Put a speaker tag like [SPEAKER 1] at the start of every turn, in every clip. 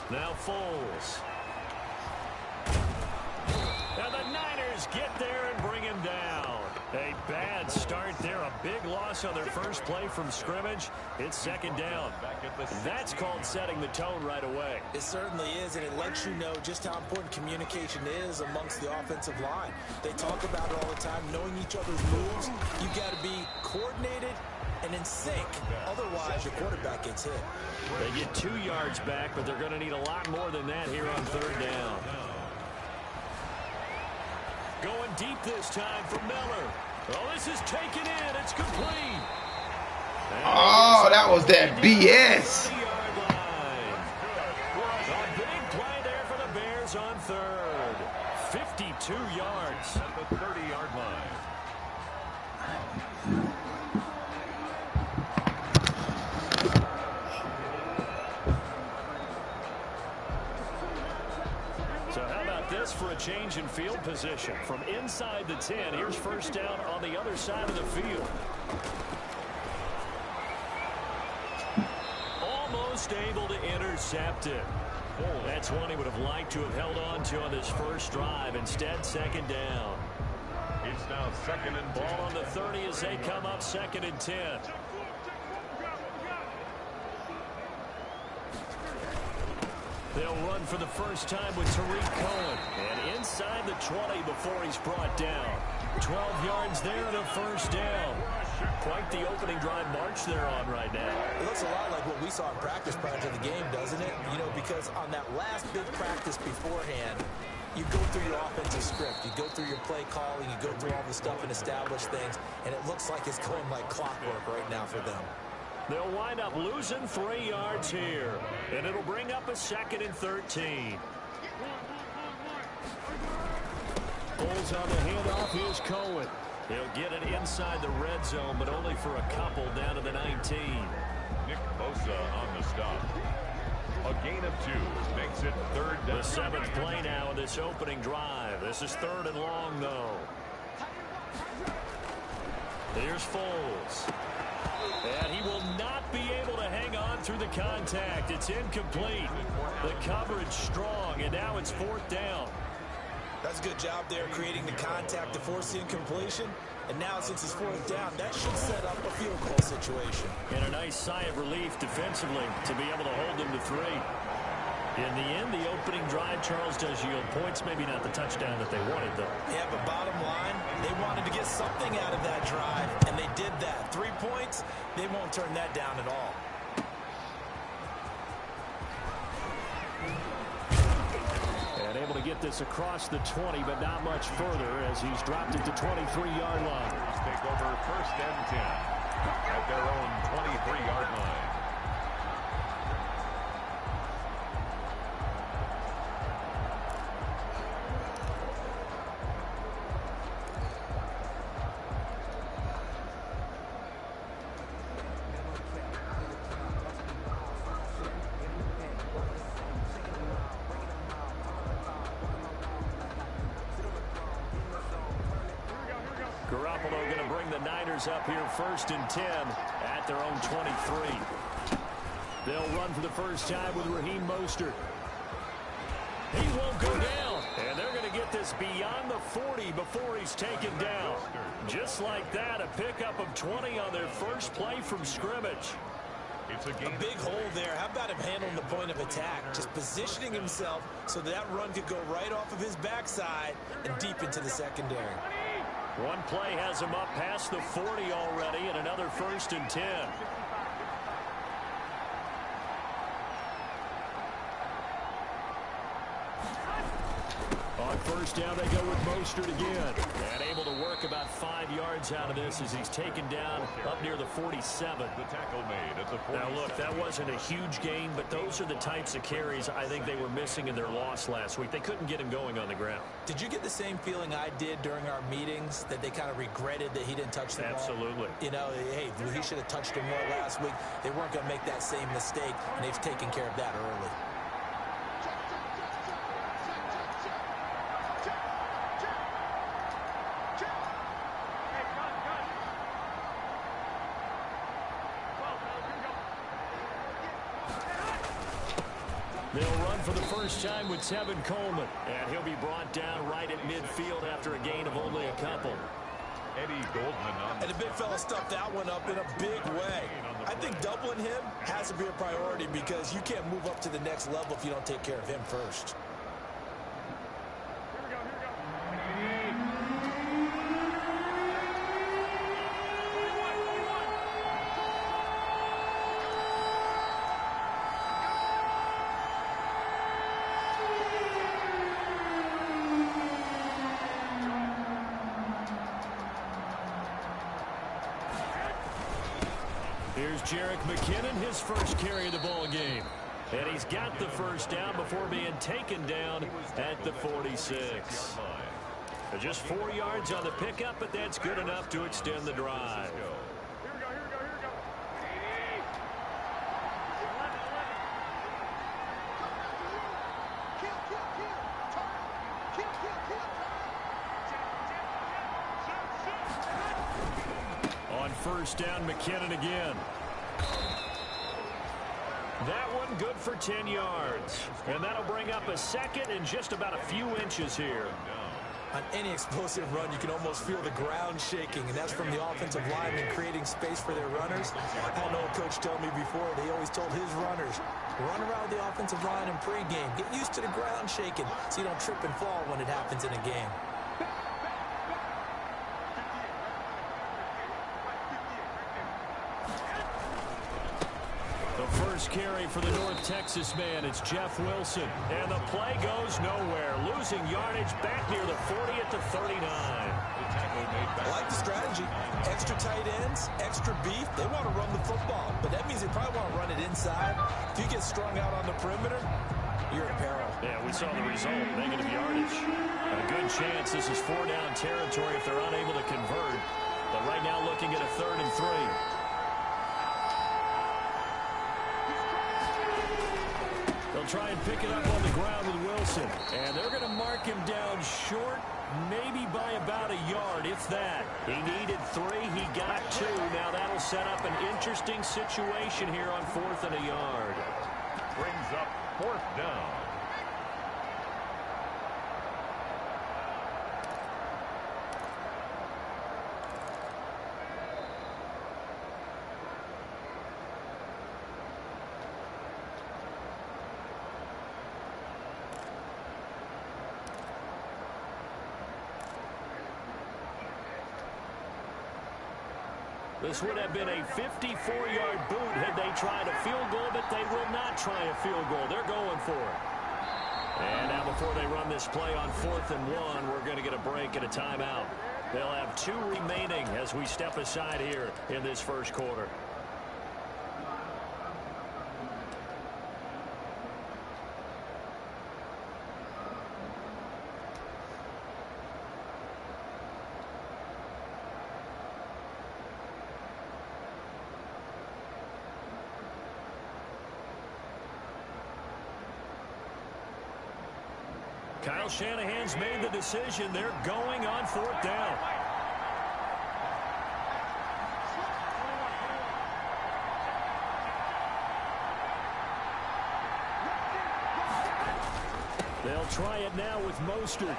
[SPEAKER 1] Now Foles. Now the Niners get there and bring him down. A bad start there. A big loss on their first play from scrimmage. It's second down. That's called setting the tone right away.
[SPEAKER 2] It certainly is, and it lets you know just how important communication is amongst the offensive line. They talk about it all the time, knowing each other's moves. You got to be coordinated and in sync. Otherwise, your quarterback gets hit.
[SPEAKER 1] They get 2 yards back, but they're going to need a lot more than that here on third down. Going deep this time for Miller. Oh, this is taken in. It's complete.
[SPEAKER 3] Oh, that was that BS.
[SPEAKER 1] A big play there for the Bears on third. 52 yards at the 30-yard line. So how about this for a change in field position? From inside the 10, here's first down on the other side of the field. Almost able to intercept it. That's one he would have liked to have held on to on this first drive. Instead, second down.
[SPEAKER 4] It's now second and 10.
[SPEAKER 1] Ball on the 30 as they come up second and 10. They'll run for the first time with Tariq Cohen. And inside the 20 before he's brought down. 12 yards there and a first down. Quite the opening drive march they're on right now.
[SPEAKER 2] It looks a lot like what we saw in practice prior to the game, doesn't it? You know, because on that last big practice beforehand, you go through your offensive script. You go through your play calling. You go through all the stuff and establish things. And it looks like it's going like clockwork right now for them.
[SPEAKER 1] They'll wind up losing 3 yards here. And it'll bring up a second and 13. Pulls on the handoff. Here's Cohen. He'll get it inside the red zone, but only for a couple down to the 19.
[SPEAKER 4] Nick Bosa on the stop. A gain of 2 makes it third down.
[SPEAKER 1] The 7th play now in this opening drive. This is third and long, though. Here's Foles. And he will not be able to hang on through the contact. It's incomplete. The coverage strong, and now it's fourth down.
[SPEAKER 2] That's a good job there, creating the contact to force the incompletion. And now, since it's fourth down, that should set up a field goal situation.
[SPEAKER 1] And a nice sigh of relief defensively to be able to hold them to 3. In the end, the opening drive, Charles, does yield points. Maybe not the touchdown that they wanted, though.
[SPEAKER 2] Yeah, but bottom line, they wanted to get something out of that drive, and they did that. 3 points, they won't turn that down at all.
[SPEAKER 1] And able to get this across the 20, but not much further as he's dropped it to 23-yard line.
[SPEAKER 4] Take over first and 10 at their own 23-yard line.
[SPEAKER 1] Going to bring the Niners up here first and 10 at their own 23. They'll run for the first time with Raheem Mostert. He won't go down. And they're going to get this beyond the 40 before he's taken down. Just like that, a pickup of 20 on their first play from scrimmage.
[SPEAKER 4] It's
[SPEAKER 2] a big hole there. How about him handling the point of attack? Just positioning himself so that run could go right off of his backside and deep into the secondary.
[SPEAKER 1] One play has him up past the 40 already, and another first and 10. On first down, they go with Mostert again. And able to work about 5 yards out of this as he's taken down up near the 47.
[SPEAKER 4] The tackle made at the 47.
[SPEAKER 1] Now, look, that wasn't a huge gain, but those are the types of carries I think they were missing in their loss last week. They couldn't get him going on the ground.
[SPEAKER 2] Did you get the same feeling I did during our meetings, that they kind of regretted that he didn't touch the ball?
[SPEAKER 1] Absolutely.
[SPEAKER 2] You know, hey, he should have touched him more last week. They weren't going to make that same mistake, and they've taken care of that early.
[SPEAKER 1] They'll run for the first time with Tevin Coleman, and he'll be brought down right at midfield after a gain of only a couple.
[SPEAKER 4] Eddie Goldman on
[SPEAKER 2] And the big fella stuffed that one up in a big way. I think doubling him has to be a priority because you can't move up to the next level if you don't take care of him first.
[SPEAKER 1] Here's Jerick McKinnon, his first carry of the ball game. And he's got the first down before being taken down at the 46. Just 4 yards on the pickup, but that's good enough to extend the drive. On first down, McKinnon again. That one good for 10 yards. And that'll bring up a second and just about a few inches here.
[SPEAKER 2] On any explosive run, you can almost feel the ground shaking, and that's from the offensive linemen creating space for their runners. I had an old coach tell me before, they always told his runners, run around the offensive line in pregame. Get used to the ground shaking so you don't trip and fall when it happens in a game.
[SPEAKER 1] First carry for the North Texas man. It's Jeff Wilson. And the play goes nowhere. Losing yardage back near the 40 at the 39.
[SPEAKER 2] I like the strategy. Extra tight ends, extra beef. They want to run the football, but that means they probably want to run it inside. If you get strung out on the perimeter, you're in peril.
[SPEAKER 1] Yeah, we saw the result. Negative yardage. A good chance this is 4-down territory if they're unable to convert. But right now looking at a 3rd and 3. Try and pick it up on the ground with Wilson. And they're going to mark him down short, maybe by about a yard, if that. He needed 3. He got 2. Now that'll set up an interesting situation here on 4th and a yard.
[SPEAKER 4] Brings up 4th down.
[SPEAKER 1] This would have been a 54-yard boot had they tried a field goal, but they will not try a field goal. They're going for it. And now before they run this play on 4th and 1, we're going to get a break and a timeout. They'll have 2 remaining as we step aside here in this first quarter. Kyle Shanahan's made the decision. They're going on 4th down. They'll try it now with Mostert.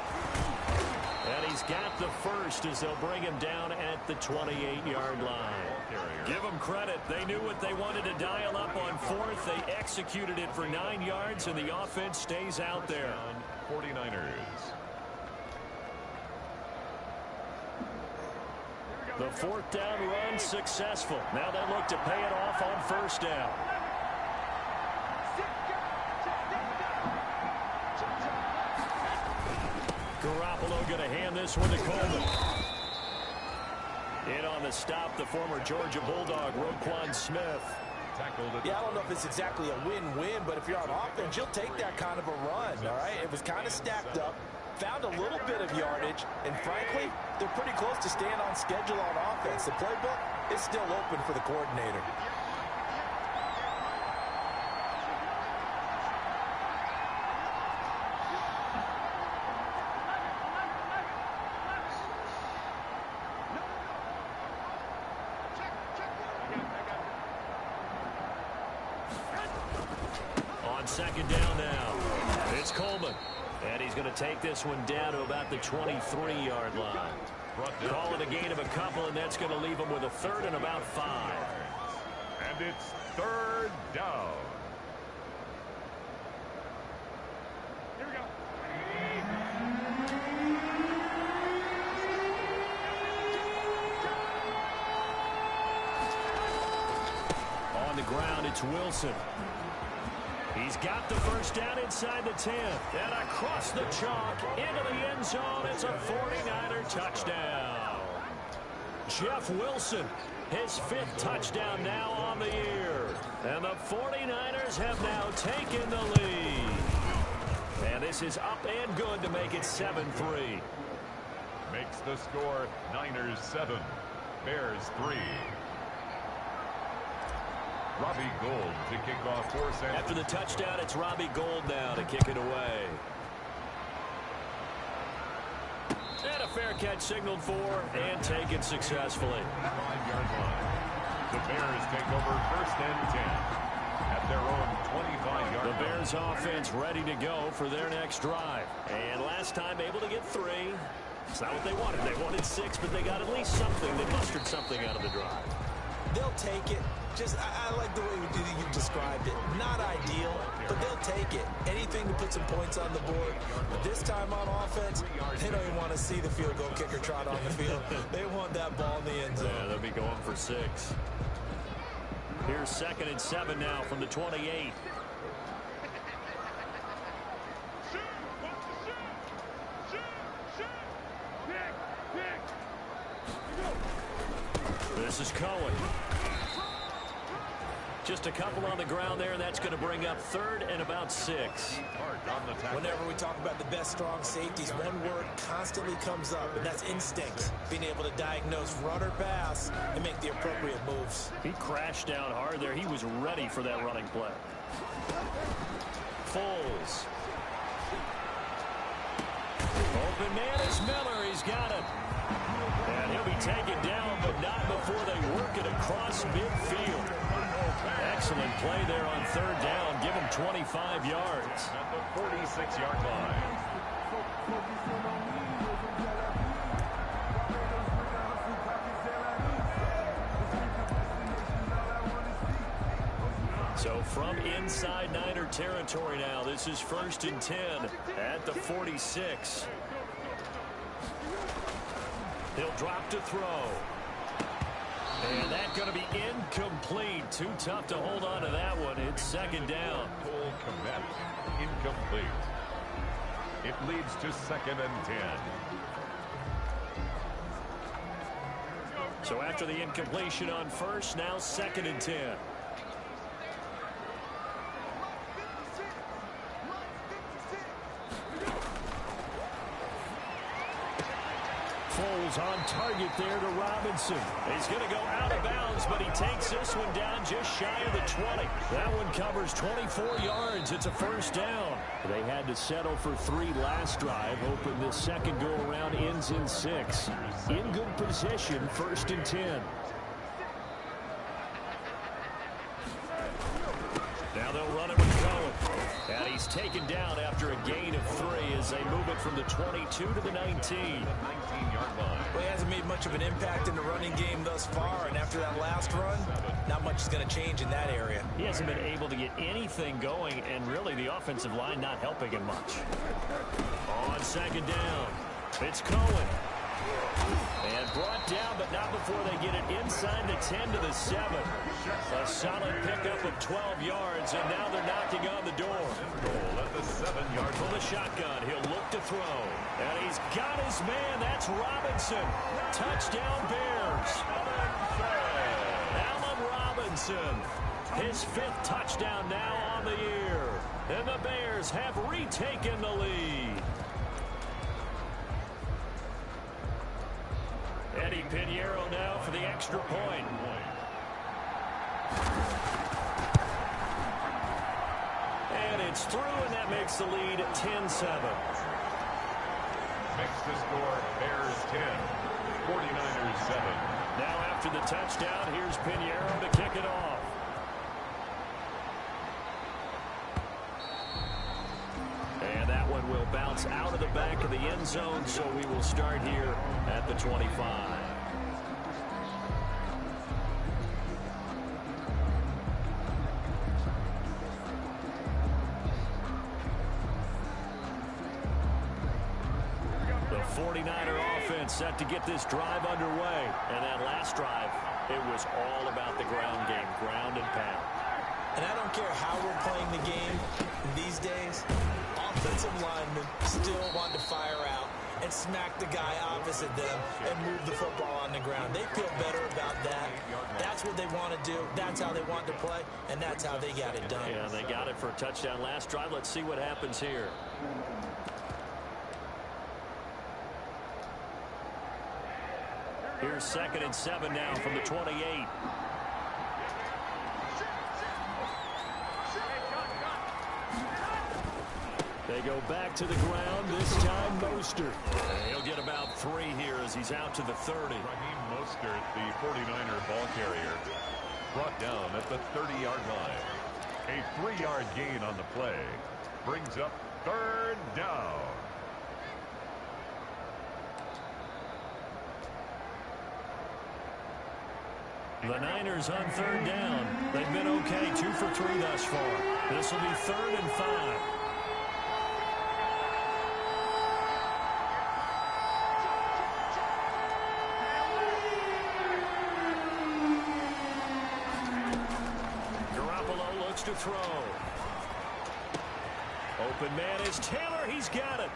[SPEAKER 1] And he's got the first as they'll bring him down at the 28-yard line. Give them credit. They knew what they wanted to dial up on 4th. They executed it for 9 yards, and the offense stays out there.
[SPEAKER 4] 49ers.
[SPEAKER 1] The 4th down run successful. Now they look to pay it off on 1st down. Garoppolo going to hand this one to Coleman. In on the stop, the former Georgia Bulldog, Roquan Smith.
[SPEAKER 2] Yeah, I don't know if it's exactly a win-win, but if you're on offense, you'll take that kind of a run, all right? It was kind of stacked up, found a little bit of yardage, and frankly, they're pretty close to staying on schedule on offense. The playbook is still open for the coordinator.
[SPEAKER 1] on second down now. It's Coleman. And he's going to take this one down to about the 23-yard line. Call it a gain of a couple, and that's going to leave him with a third and about 5.
[SPEAKER 4] And it's third down. Here we go.
[SPEAKER 1] On the ground, it's Wilson. He's got the first down inside the 10. And across the chalk into the end zone. It's a 49er touchdown. Jeff Wilson, his 5th touchdown now on the year. And the 49ers have now taken the lead. And this is up and good to make it 7-3.
[SPEAKER 4] Makes the score Niners 7, Bears 3. Robbie Gould to kick off for San Francisco.
[SPEAKER 1] After the touchdown, it's Robbie Gould now to kick it away. And a fair catch signaled for and taken successfully.
[SPEAKER 4] 5-yard line. The Bears take over first and 10 at their own 25-yard line.
[SPEAKER 1] The Bears offense ready to go for their next drive. And last time able to get 3. It's not what they wanted. They wanted 6, but they got at least something. They mustered something out of the drive.
[SPEAKER 2] They'll take it. I like the way you described it. Not ideal, but they'll take it. Anything to put some points on the board. But this time on offense, they don't even want to see the field goal kicker trot on the field. They want that ball in the end zone.
[SPEAKER 1] Yeah, they'll be going for 6. Here's 2nd and 7 now from the 28. This is Cohen. Just a couple on the ground there, and that's going to bring up 3rd and about 6.
[SPEAKER 2] Whenever we talk about the best strong safeties, one word constantly comes up, and that's instinct. Being able to diagnose run or pass and make the appropriate moves.
[SPEAKER 1] He crashed down hard there. He was ready for that running play. Foles. Open man is Miller. He's got it. And he'll be taken down, but not before they work it across midfield. Excellent play there on 3rd down. Give him 25 yards.
[SPEAKER 4] At the 46-yard line.
[SPEAKER 1] So from inside Niner territory now, this is 1st and 10 at the 46. He'll drop to throw. And that's going to be incomplete. Too tough to hold on to that one. It's 2nd down.
[SPEAKER 4] Cole Kmet, incomplete. It leads to 2nd and 10.
[SPEAKER 1] So after the incompletion on 1st, now 2nd and 10. Foles on target there to Robinson. He's going to go out of bounds, but he takes this one down just shy of the 20. That one covers 24 yards. It's a 1st down. They had to settle for 3 last drive, hoping this second go-around ends in 6. In good position, 1st and 10. Now they'll run it with Cohen. And he's taken down after a gain of 3 as they move it from the 22 to the 19.
[SPEAKER 4] 19-yard line.
[SPEAKER 2] Well, he hasn't made much of an impact in the running game thus far, and after that last run, not much is going to change in that area.
[SPEAKER 1] He hasn't been able to get anything going, and really the offensive line not helping him much. On 2nd down, it's Cohen. And brought down, but not before they get it inside the 10 to the 7. A solid pickup of 12 yards, and now they're knocking on the door.
[SPEAKER 4] Goal at the 7-yard
[SPEAKER 1] From the shotgun, he'll look to throw. And he's got his man. That's Robinson. Touchdown Bears. Allen Robinson. His 5th touchdown now on the year. And the Bears have retaken the lead. Eddie Pinheiro now for the extra point. And it's through, and that makes the lead 10-7.
[SPEAKER 4] Makes the score Bears 10, 49ers 7.
[SPEAKER 1] Now after the touchdown, here's Pinheiro to kick it off. It's out of the back of the end zone, so we will start here at the 25. The 49er offense set to get this drive underway. And that last drive, it was all about the ground game, ground and pound.
[SPEAKER 2] And I don't care how we're playing the game these days, offensive linemen still want to fire out and smack the guy opposite them and move the football on the ground. They feel better about that. That's what they want to do. That's how they want to play, and that's how they got it done.
[SPEAKER 1] Yeah, they got it for a touchdown last drive. Let's see what happens here. Here's 2nd and 7 now from the 28. They go back to the ground, this time Mostert. He'll get about 3 here as he's out to the 30.
[SPEAKER 4] Raheem Mostert, the 49er ball carrier, brought down at the 30-yard line. A 3-yard gain on the play brings up 3rd down.
[SPEAKER 1] The Niners on 3rd down. They've been okay, 2 for 3 thus far. This will be 3rd and 5. To throw. Open man is Taylor. He's got it.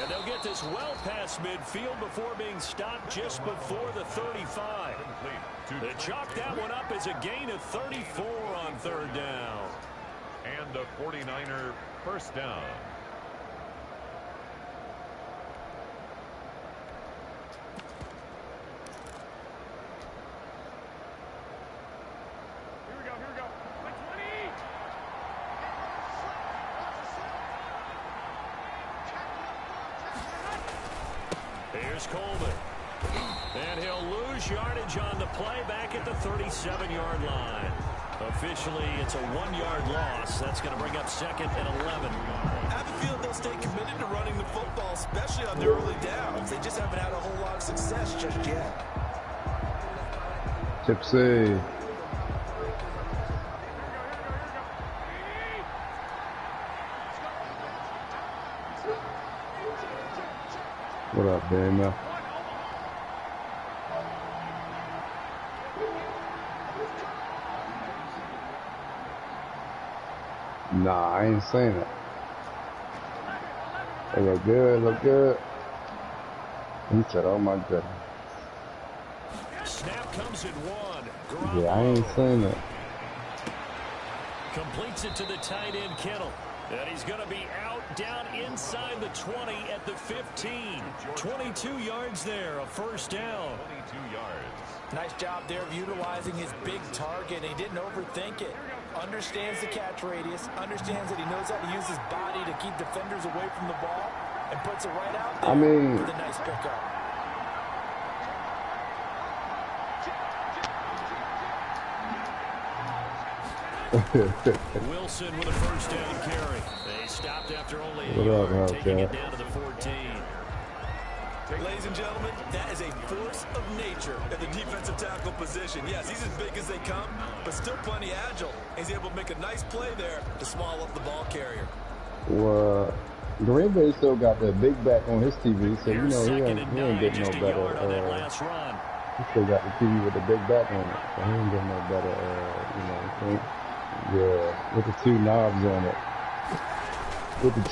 [SPEAKER 1] And they'll get this well past midfield before being stopped just before the 35. They chalk that one up as a gain of 34 on 3rd down.
[SPEAKER 4] And a 49er first down.
[SPEAKER 1] Here's Coleman. And he'll lose yardage on the play back at the 37-yard line. Officially, it's a 1-yard loss. That's going to bring up 2nd and 11.
[SPEAKER 2] I have a feeling they'll stay committed to running the football, especially on their early downs. They just haven't had a whole lot of success just yet.
[SPEAKER 5] Tipsy. What up, Dana? Nah, I ain't saying it. They look good, look good. He said, oh my goodness.
[SPEAKER 1] Snap comes in 1.
[SPEAKER 5] Yeah, I ain't saying it.
[SPEAKER 1] Completes it to the tight end, Kittle. And he's going to be out down inside the 20 at the 15. 22 yards there, a first down.
[SPEAKER 4] 22 yards.
[SPEAKER 2] Nice job there of utilizing his big target. He didn't overthink it. Understands the catch radius. Understands that he knows how to use his body to keep defenders away from the ball. And puts it right out there with a nice pickup.
[SPEAKER 1] Wilson with a first down carry. They stopped after only a yard, taking it down to the 14.
[SPEAKER 2] Ladies and gentlemen, that is a force of nature at the defensive tackle position. Yes, he's as big as they come, but still plenty agile. He's able to make a nice play there to small up the ball carrier.
[SPEAKER 5] Well, Green Bay still got that big back on his TV, so you know he ain't getting no better. He still got the TV with the big back on it, so he ain't getting no better. Yeah, with the 2 knobs on it. With the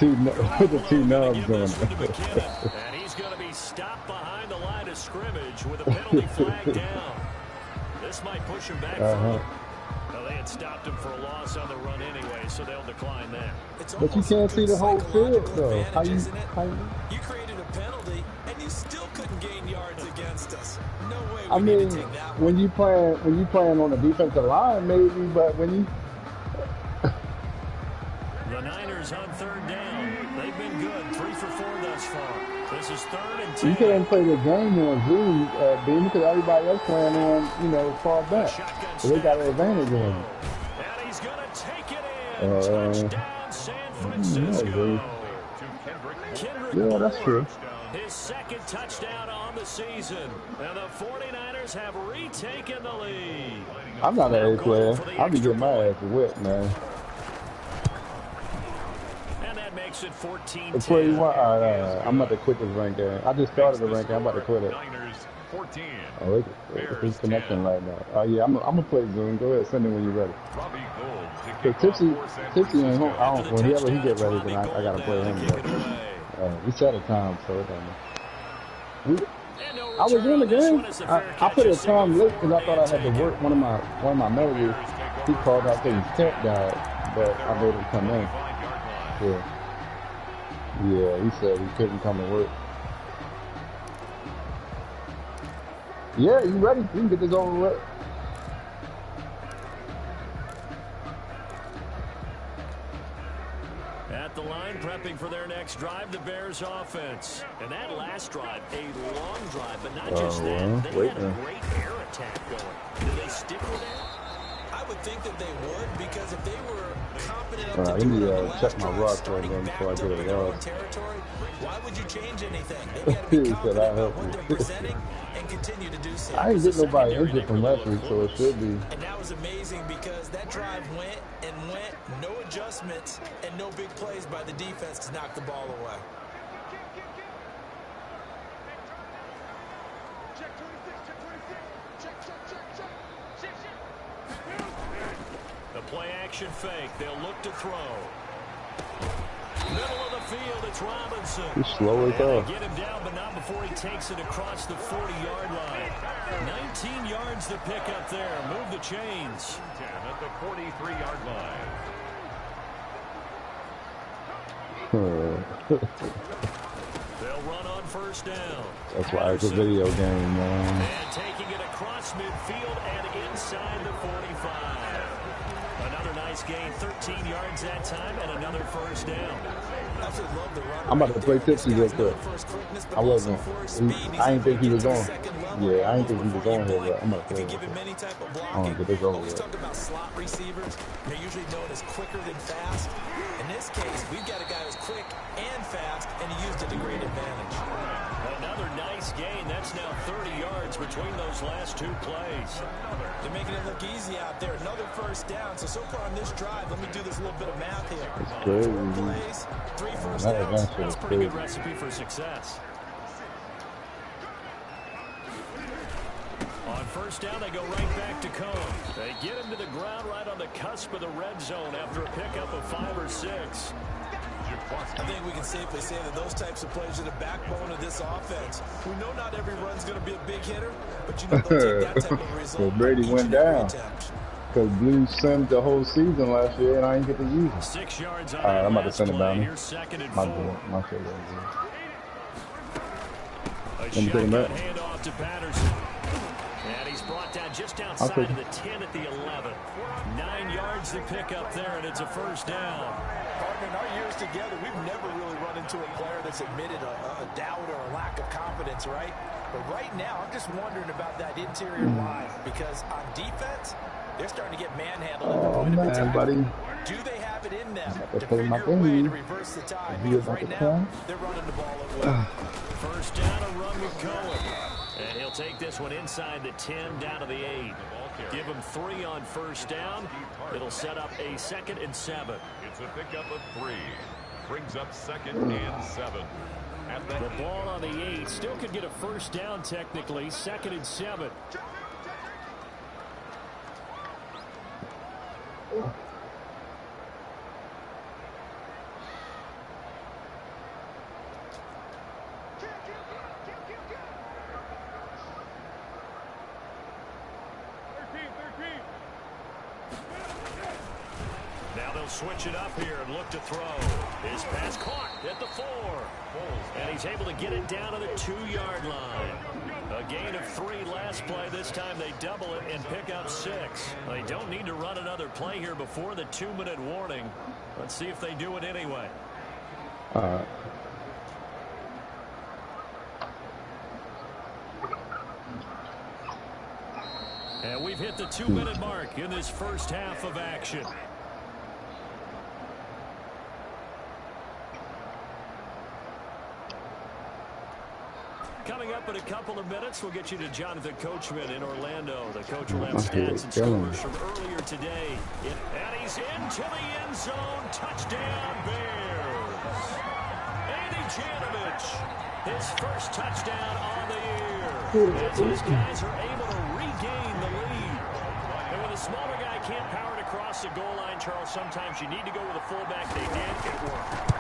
[SPEAKER 5] two knobs on it.
[SPEAKER 1] And he's going to be stopped behind the line of scrimmage with a penalty flag down. This might push him back further. Well, they had stopped him for a loss on the run anyway, so they'll decline that.
[SPEAKER 5] But you can't see the whole field, though. How you
[SPEAKER 2] created a penalty, and you still couldn't gain yards against us. No way.
[SPEAKER 5] I mean, when you playing on the defensive line, maybe, but when you
[SPEAKER 1] the Niners on 3rd down. They've been good, 3 for 4 thus far. This is 3rd and 10.
[SPEAKER 5] You can't play the game on Zoom, Beam, because everybody else playing on, far back. So they got an advantage on you.
[SPEAKER 1] And he's going to take it in. Touchdown, San Francisco.
[SPEAKER 5] Yeah, that's true.
[SPEAKER 1] His second touchdown on the season. And the 49ers have retaken the lead.
[SPEAKER 5] I'm not an A player. I'll be getting my ass whipped, man.
[SPEAKER 1] And that makes it 14-10.
[SPEAKER 5] The play you want, I'm about to quit this rank game. I just started the rank game. I'm about to quit it.
[SPEAKER 4] 14.
[SPEAKER 5] Oh, it's connecting right now. Oh, yeah, I'm going to play Zoom. Go ahead, send it when you're ready. Because Tipsy ain't home. Whenever he get ready, then I got to play him. We set a time, so it doesn't. I was in the game. I put a time late because I thought I had to work one of my melodies. He called out saying his tech died, but I made him come in. Yeah, he said he couldn't come to work. Yeah, you ready? We can get this over with.
[SPEAKER 1] At the line, prepping for their next drive, the Bears offense. And that last drive, a long drive, but not just that. They had a great air attack going. Did they stick with that?
[SPEAKER 2] I would think that they would, because if they were confident enough to do it on the last drive, starting back up in their own territory, why would you change anything? They've got to be confident about what they're presenting and continue to do so.
[SPEAKER 5] I ain't getting nobody injured from last week, so it should be.
[SPEAKER 2] And that was amazing because that drive went and went, no adjustments and no big plays by the defense to knock the ball away.
[SPEAKER 1] The play action fake. They'll look to throw. Middle of the field, it's Robinson.
[SPEAKER 5] He's slow as hell.
[SPEAKER 1] Get him down, but not before he takes it across the 40-yard line. 19 yards to pick up there. Move the chains.
[SPEAKER 4] 10 at the 43-yard line.
[SPEAKER 1] They'll run on first down.
[SPEAKER 5] That's why it's a video game, man.
[SPEAKER 1] And taking it across midfield and inside the 45. Another nice gain, 13 yards that time, and another first down.
[SPEAKER 5] I'm about to play Tipsy real quick. I wasn't. I didn't think he was on. Yeah, I didn't think he was on here, but I'm about to play him. I'm going to get this over with.
[SPEAKER 2] Talk about slot receivers. They're usually known as quicker than fast. In this case, we've got a guy who's quick and fast, and he used it to great advantage.
[SPEAKER 1] Another nice gain. That's now 30 yards between those last two plays.
[SPEAKER 2] They're making it look easy out there. Another first down. So far on this drive, let me do this little bit of math here.
[SPEAKER 5] That's crazy.
[SPEAKER 2] 4 plays, 3 first downs.
[SPEAKER 1] That's a pretty good recipe for success. On first down, they go right back to Cone. They get him to the ground right on the cusp of the red zone after a pickup of 5 or 6.
[SPEAKER 2] I think we can safely say that those types of plays are the backbone of this offense. We know not every run's going to be a big hitter, but you know they'll take that type of result.
[SPEAKER 5] So Brady went down. Because Blue sent the whole season last year, and I didn't get to use it.
[SPEAKER 1] 6 yards on
[SPEAKER 5] I'm about to send it down.
[SPEAKER 1] Here's second and 4.
[SPEAKER 5] My shit was
[SPEAKER 1] A shotgun handoff to Patterson. And he's brought down just outside of the 10 at the 11. 9 yards to pick up there, and it's a first down.
[SPEAKER 2] Partner, in our years together, we've never really run into a player that's admitted a doubt or a lack of confidence, right? But right now, I'm just wondering about that interior line, because on defense, they're starting to get manhandled at the point of attack.
[SPEAKER 5] Buddy.
[SPEAKER 2] Do they have it in them
[SPEAKER 5] to
[SPEAKER 2] figure a way to reverse the tide? Because right now, they're running the ball at will.
[SPEAKER 1] First down, a run with Cohen. And he'll take this one inside the 10 down to the 8. Give him 3 on first down. It'll set up a 2nd and 7.
[SPEAKER 4] It's a pickup of 3. Brings up 2nd and 7.
[SPEAKER 1] The ball on the 8. Still could get a first down technically. 2nd and 7. Now they'll switch it up here and look to throw. His pass caught at the 4. And he's able to get it down to the 2-yard line. A gain of 3 last play. This time they double it and pick up 6. They don't need to run another play here before the 2-minute warning. Let's see if they do it anyway. And we've hit the 2-minute mark in this first half of action. Coming up in a couple of minutes, we'll get you to Jonathan Coachman in Orlando. The coach will have stats and scores from earlier today. And he's into the end zone. Touchdown, Bears. Andy Janovich, his first touchdown on the year. As his guys are able to regain the lead. And when the smaller guy can't power it across the goal line, Charles, sometimes you need to go with a fullback. They did. It worked.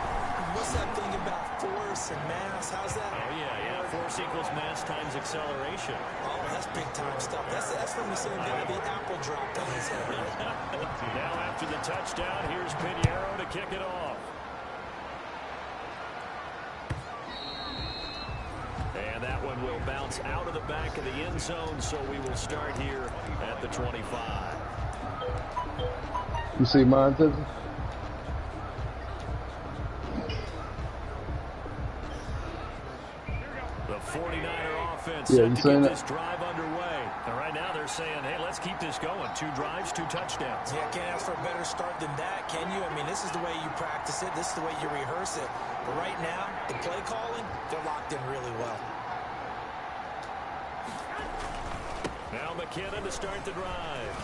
[SPEAKER 2] What's that thing about force and mass? How's that?
[SPEAKER 1] Oh, yeah. Force equals mass times acceleration.
[SPEAKER 2] Oh, that's big-time stuff. That's from the same guy the apple dropped on his head.
[SPEAKER 1] Now after the touchdown, here's Pinheiro to kick it off. And that one will bounce out of the back of the end zone, so we will start here at the 25.
[SPEAKER 5] You see mine, Tiffany?
[SPEAKER 1] The 49er offense set to get this drive underway. And right now they're saying, hey, let's keep this going. 2 drives, 2 touchdowns.
[SPEAKER 2] Yeah, can't ask for a better start than that, can you? I mean, this is the way you practice it. This is the way you rehearse it. But right now, the play calling, they're locked in really well.
[SPEAKER 1] Now McKinnon to start the drive.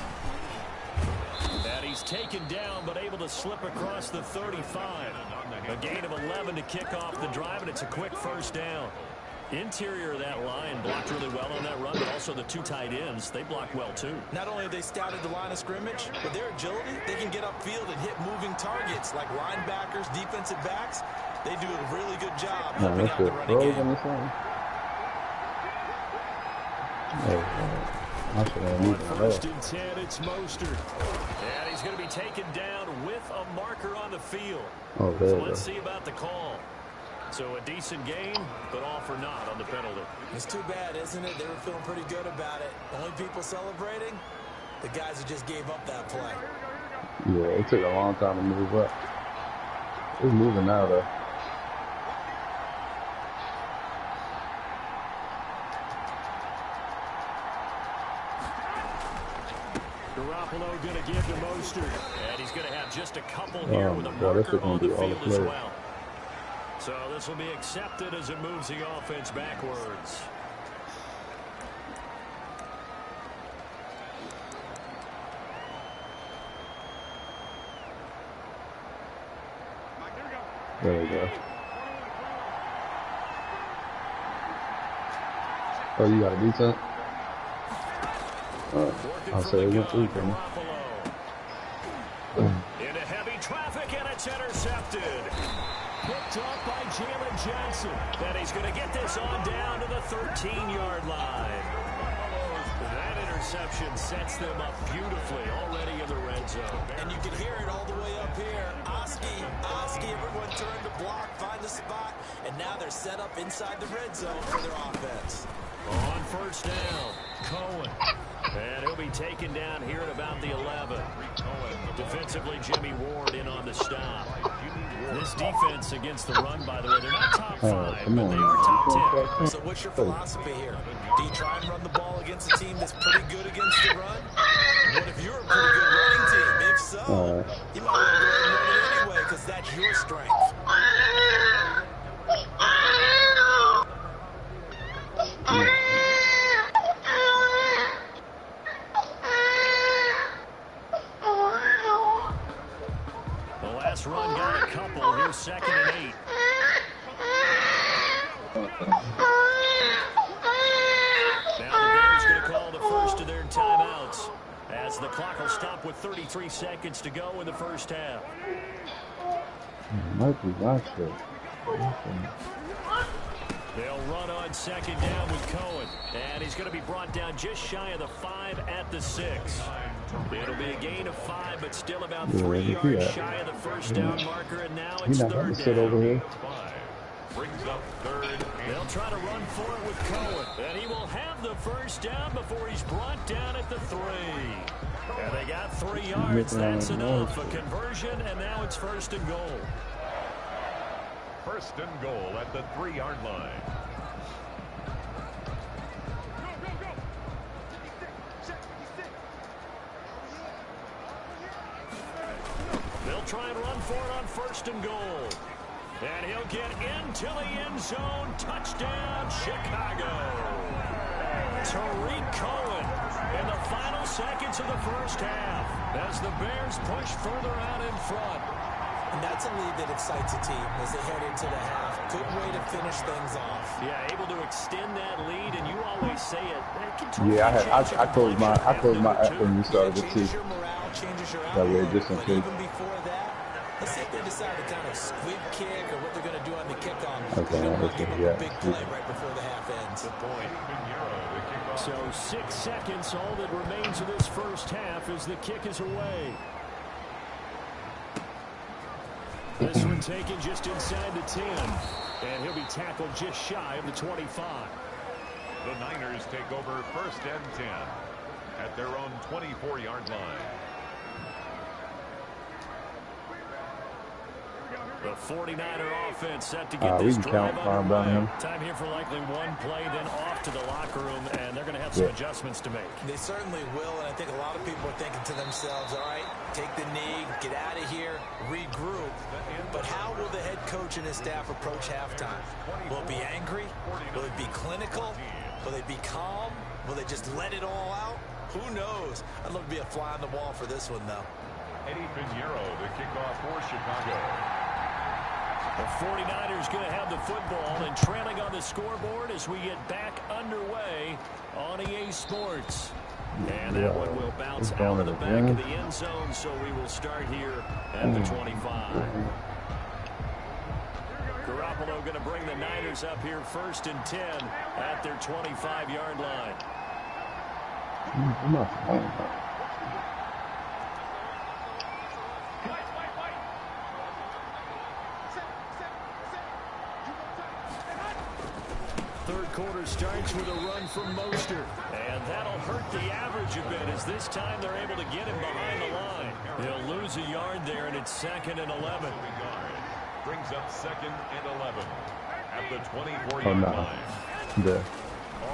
[SPEAKER 1] And he's taken down, but able to slip across the 35. A gain of 11 to kick off the drive, and it's a quick first down. Interior of that line blocked really well on that run, but also the 2 tight ends, they blocked well too.
[SPEAKER 2] Not only have they scouted the line of scrimmage, but their agility, they can get upfield and hit moving targets like linebackers, defensive backs. They do a really good job helping out the running game.
[SPEAKER 1] First and 10, it's Mostert. And he's going to be taken down with a marker on the field.
[SPEAKER 5] So
[SPEAKER 1] let's see about the call. So a decent gain, but all for naught on the penalty.
[SPEAKER 2] It's too bad, isn't it? They were feeling pretty good about it. Only people celebrating, the guys who just gave up that play.
[SPEAKER 5] Yeah, it took a long time to move up. It's moving now, though.
[SPEAKER 1] Garoppolo going to give to Mostert. And he's going to have just a couple here with a marker on the field as well. So this will be accepted as it moves the offense backwards.
[SPEAKER 5] There we go. Oh, you got a decent? I'll say it went through for me.
[SPEAKER 1] Into heavy traffic, and it's intercepted. Picked up by Jalen Johnson. And he's going to get this on down to the 13-yard line. That interception sets them up beautifully already in the red zone.
[SPEAKER 2] And you can hear it all the way up here. Oski, everyone turned to block, find the spot, and now they're set up inside the red zone for their offense.
[SPEAKER 1] On first down, Cohen. And he'll be taken down here at about the 11. Defensively, Jimmy Ward in on the stop. This defense against the run, by the way, they're not top 5, but they are top 10.
[SPEAKER 2] So what's your philosophy here? Do you try and run the ball against a team that's pretty good against the run? What if you're a pretty good running team? If so, you might want to go ahead and run it anyway because that's your strength.
[SPEAKER 1] Run got a couple. Here's 2nd and 8. Now the Bears going to call the first of their timeouts as the clock will stop with 33 seconds to go in the first half.
[SPEAKER 5] Might be Rochester.
[SPEAKER 1] They'll run on 2nd down with Cohen. And he's going to be brought down just shy of the 5 at the 6. It'll be a gain of 5, but still about 3 yards shy of the first down marker, and now it's 3rd down.
[SPEAKER 5] Over here.
[SPEAKER 4] Brings up 3rd.
[SPEAKER 1] They'll try to run for it with Cohen, and he will have the first down before he's brought down at the 3. And they got 3 yards. That's enough. A conversion, and now it's 1st and goal.
[SPEAKER 4] 1st and goal at the 3-yard line.
[SPEAKER 1] They'll try and run for it on 1st and goal. And he'll get into the end zone. Touchdown, Chicago. Tariq Cohen in the final seconds of the first half as the Bears push further out in front.
[SPEAKER 2] And that's a lead that excites a team as they head into the half. Good way to finish things off.
[SPEAKER 1] Yeah, able to extend that lead, and you always say it.
[SPEAKER 5] Yeah, I closed my app when you started to see. That way, just in case.
[SPEAKER 2] Even before that, let's see if they decide to kind of squib kick or what they're going to do on the kickoff.
[SPEAKER 5] Okay,
[SPEAKER 2] you don't want to give them a big play right before the half ends.
[SPEAKER 1] Good point. So 6 seconds, all that remains of this first half as the kick is away. This one taken just inside the 10, and he'll be tackled just shy of the 25.
[SPEAKER 4] The Niners take over 1st and 10 at their own 24-yard line.
[SPEAKER 1] The 49er offense set to get this drive underway. Time here for likely one play, then off to the locker room, and they're going to have some adjustments to make.
[SPEAKER 2] They certainly will, and I think a lot of people are thinking to themselves, all right, take the knee, get out of here, regroup. But how will the head coach and his staff approach halftime? Will it be angry? Will it be clinical? Will they be calm? Will they just let it all out? Who knows? I'd love to be a fly on the wall for this one, though.
[SPEAKER 4] Eddie Pinheiro, the kickoff for Chicago.
[SPEAKER 1] The 49ers going to have the football and trailing on the scoreboard as we get back underway on EA Sports. And that one will bounce out of the back of the end zone, so we will start here at the 25. Garoppolo going to bring the Niners up here 1st and 10 at their 25-yard line. Third quarter starts with a run from Mostert, and that'll hurt the average a bit as this time they're able to get him behind the line. He'll lose a yard there, and it's 2nd and 11.
[SPEAKER 4] Brings up 2nd and 11 at the 24-yard line.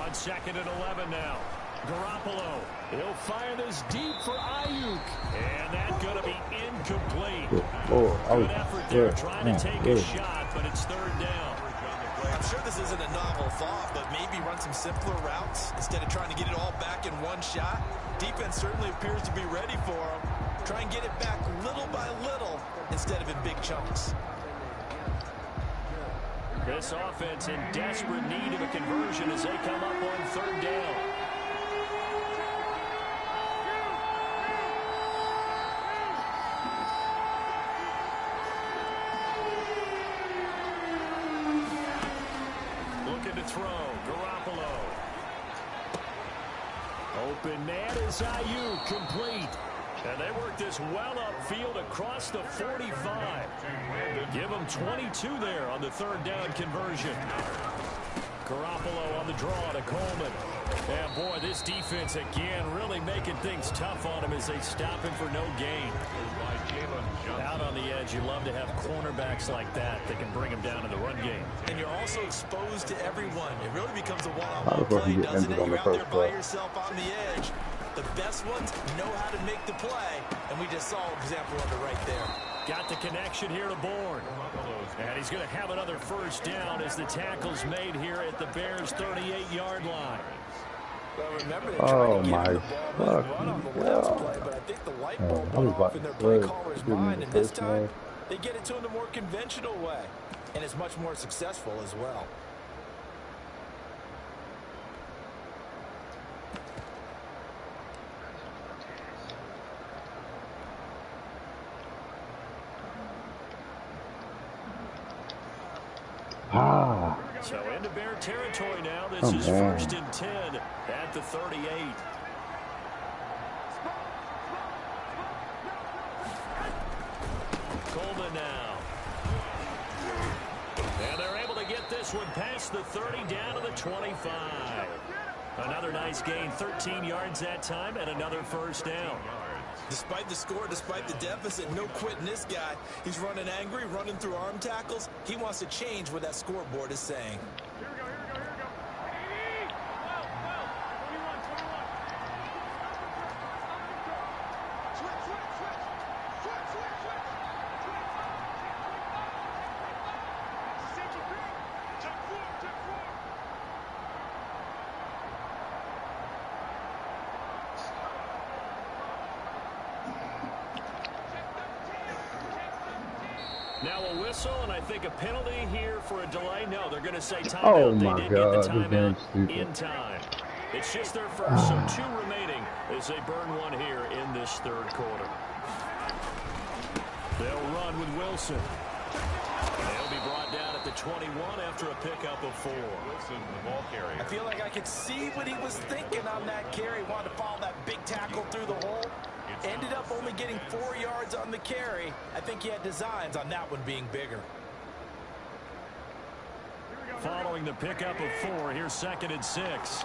[SPEAKER 1] On 2nd and 11 now. Garoppolo, he'll fire this deep for Ayuk, and that's going to be incomplete. Good effort there, trying to take a shot, but it's 3rd down.
[SPEAKER 2] I'm sure this isn't a novel thought, but maybe run some simpler routes instead of trying to get it all back in one shot. Defense certainly appears to be ready for him. Try and get it back little by little instead of in big chunks.
[SPEAKER 1] This offense in desperate need of a conversion as they come up on 3rd down. Looking to throw. Garoppolo. Open man is Ayuk, complete. And they work this well upfield across the 45. Give them 22 there on the 3rd down conversion. Garoppolo on the draw to Coleman. And boy, this defense again really making things tough on him as they stop him for no gain. Out on the edge, you love to have cornerbacks like that that can bring him down in the run game.
[SPEAKER 2] And you're also exposed to everyone. It really becomes a one-on-one play, doesn't it? You're out there by yourself on the edge. The best ones know how to make the play, and we just saw an example of it right there.
[SPEAKER 1] Got the connection here to Bourne. And he's going to have another 1st down as the tackle's made here at the Bears' 38-yard line.
[SPEAKER 2] Well, remember, they tried to get the ball run on the last play, but I think the light bulb went off in their play caller's mind, and this time they get it to him the more conventional way, and it's much more successful as well.
[SPEAKER 1] So into Bear territory now. This is 1st and 10 at the 38. Coleman now. And they're able to get this one past the 30 down to the 25. Another nice gain, 13 yards that time, and another 1st down.
[SPEAKER 2] Despite the score, despite the deficit, no quitting this guy. He's running angry, running through arm tackles. He wants to change what that scoreboard is saying.
[SPEAKER 1] Now a whistle, and I think a penalty here for a delay. No, they're going to say timeout.
[SPEAKER 5] Oh my
[SPEAKER 1] they did
[SPEAKER 5] God,
[SPEAKER 1] get the
[SPEAKER 5] this game's
[SPEAKER 1] timeout
[SPEAKER 5] stupid.
[SPEAKER 1] in time. It's just their first, so 2 remaining as they burn one here in this third quarter. They'll run with Wilson. They'll be brought down at the 21 after a pickup of 4.
[SPEAKER 4] Wilson, the ball carrier.
[SPEAKER 2] I feel like I could see what he was thinking on that carry. Wanted to follow that big tackle through the hole. Ended up only getting 4 yards on the carry. I think he had designs on that one being bigger.
[SPEAKER 1] Following the pickup of 4, here's 2nd and 6.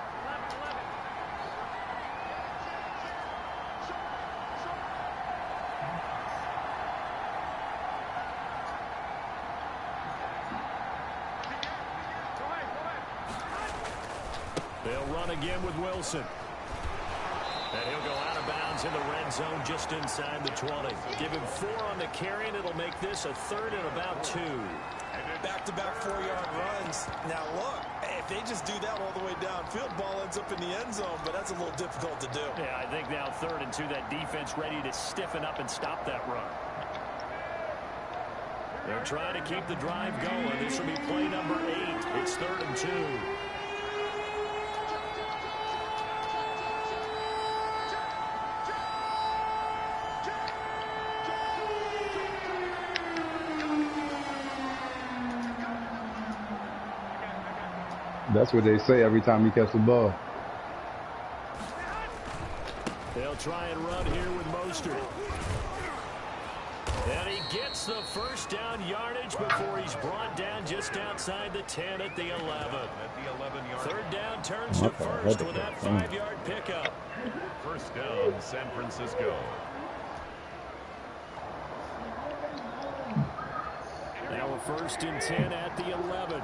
[SPEAKER 1] They'll run again with Wilson. And he'll go out of bounds in the red zone just inside the 20. Give him 4 on the carry, and it'll make this a 3rd and about 2.
[SPEAKER 2] Back-to-back 4-yard runs. Now, look, if they just do that all the way downfield, ball ends up in the end zone, but that's a little difficult to do.
[SPEAKER 1] Yeah, I think now 3rd and 2, that defense ready to stiffen up and stop that run. They're trying to keep the drive going. This will be play number 8. It's 3rd and 2.
[SPEAKER 5] That's what they say every time you catch the ball.
[SPEAKER 1] They'll try and run here with Mostert. And he gets the first down yardage before he's brought down just outside the 10 at the 11.
[SPEAKER 4] At the 11-yard.
[SPEAKER 1] 3rd down turns to 1st with that 5-yard pickup.
[SPEAKER 4] First down, San Francisco.
[SPEAKER 1] Now a 1st and 10 at the 11.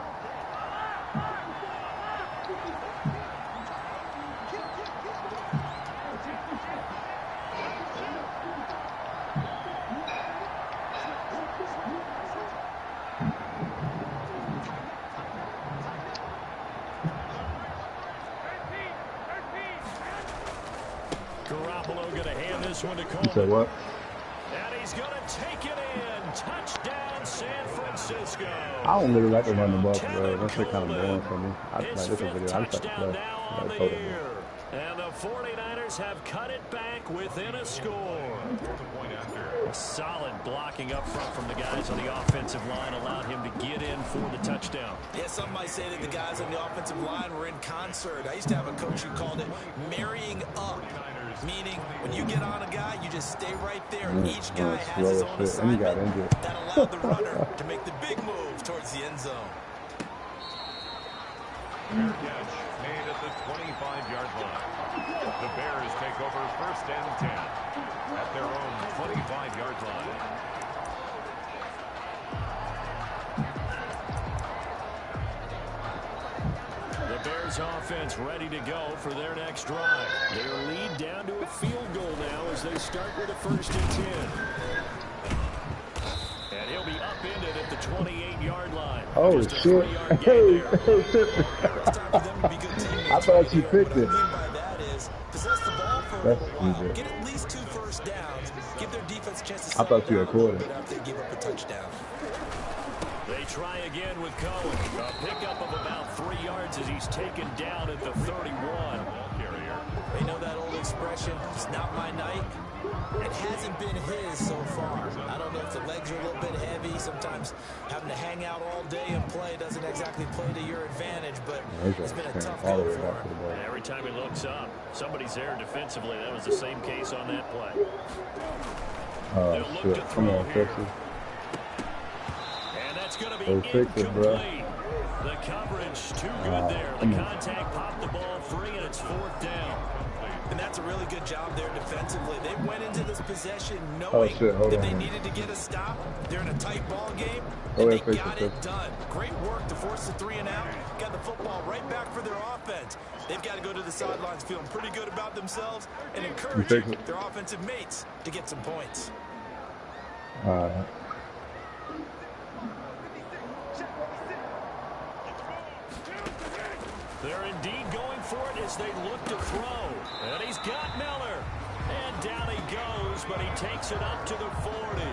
[SPEAKER 1] Garoppolo going to hand this one to Coleman.
[SPEAKER 5] You said what?
[SPEAKER 1] And he's going to take it in. Touchdown, San Francisco.
[SPEAKER 5] I don't really like to run the ball, bro. That's kind of boring for me. I like this video. I just like to play.
[SPEAKER 1] Now on the year. And the 49ers have cut it back within a score. Solid blocking up front from the guys on the offensive line allowed him to get in for the touchdown.
[SPEAKER 2] Yeah, some might say that the guys on the offensive line were in concert. I used to have a coach who called it marrying up, meaning when you get on a guy, you just stay right there. Each guy has his own assignment. That allowed the runner to make the big move towards the end zone.
[SPEAKER 4] Fair catch made at the 25-yard line. The Bears take over 1st and 10 at their own 25-yard line.
[SPEAKER 1] The Bears offense ready to go for their next drive. Their lead down to a field goal now as they start with a 1st and 10. And he'll be upended at the 28-yard line.
[SPEAKER 5] Oh, shit. Hey, I thought you picked it.
[SPEAKER 2] Possess the ball for a while. Get at least 2 first downs. Give their defense a chance to
[SPEAKER 5] I thought you had caught it.
[SPEAKER 2] after they give up a touchdown.
[SPEAKER 1] They try again with Cohen. A pickup of about 3 yards as he's taken down at the 31.
[SPEAKER 4] Ball carrier.
[SPEAKER 2] They know that old expression, it's not my night. It hasn't been his so far. I don't know if the legs are a little bit heavy. Sometimes having to hang out all day and play doesn't exactly play to your advantage, but it's been a tough go for him.
[SPEAKER 1] Every time he looks up, somebody's there defensively. That was the same case on that play.
[SPEAKER 5] Oh, shit. Come on, Texas.
[SPEAKER 1] And that's going to be incomplete. The coverage too good there. The contact popped the ball free, and it's 4th down.
[SPEAKER 2] And that's a really good job there defensively. They went into this possession knowing that they needed to get a stop. They're in a tight ball game, and they got it done. Great work to force the 3 and out. Got the football right back for their offense. They've got to go to the sidelines feeling pretty good about themselves and encouraging their offensive mates to get some points.
[SPEAKER 1] They're indeed going for it as they look to throw. And he's got Miller. And down he goes, but he takes it up to the 40.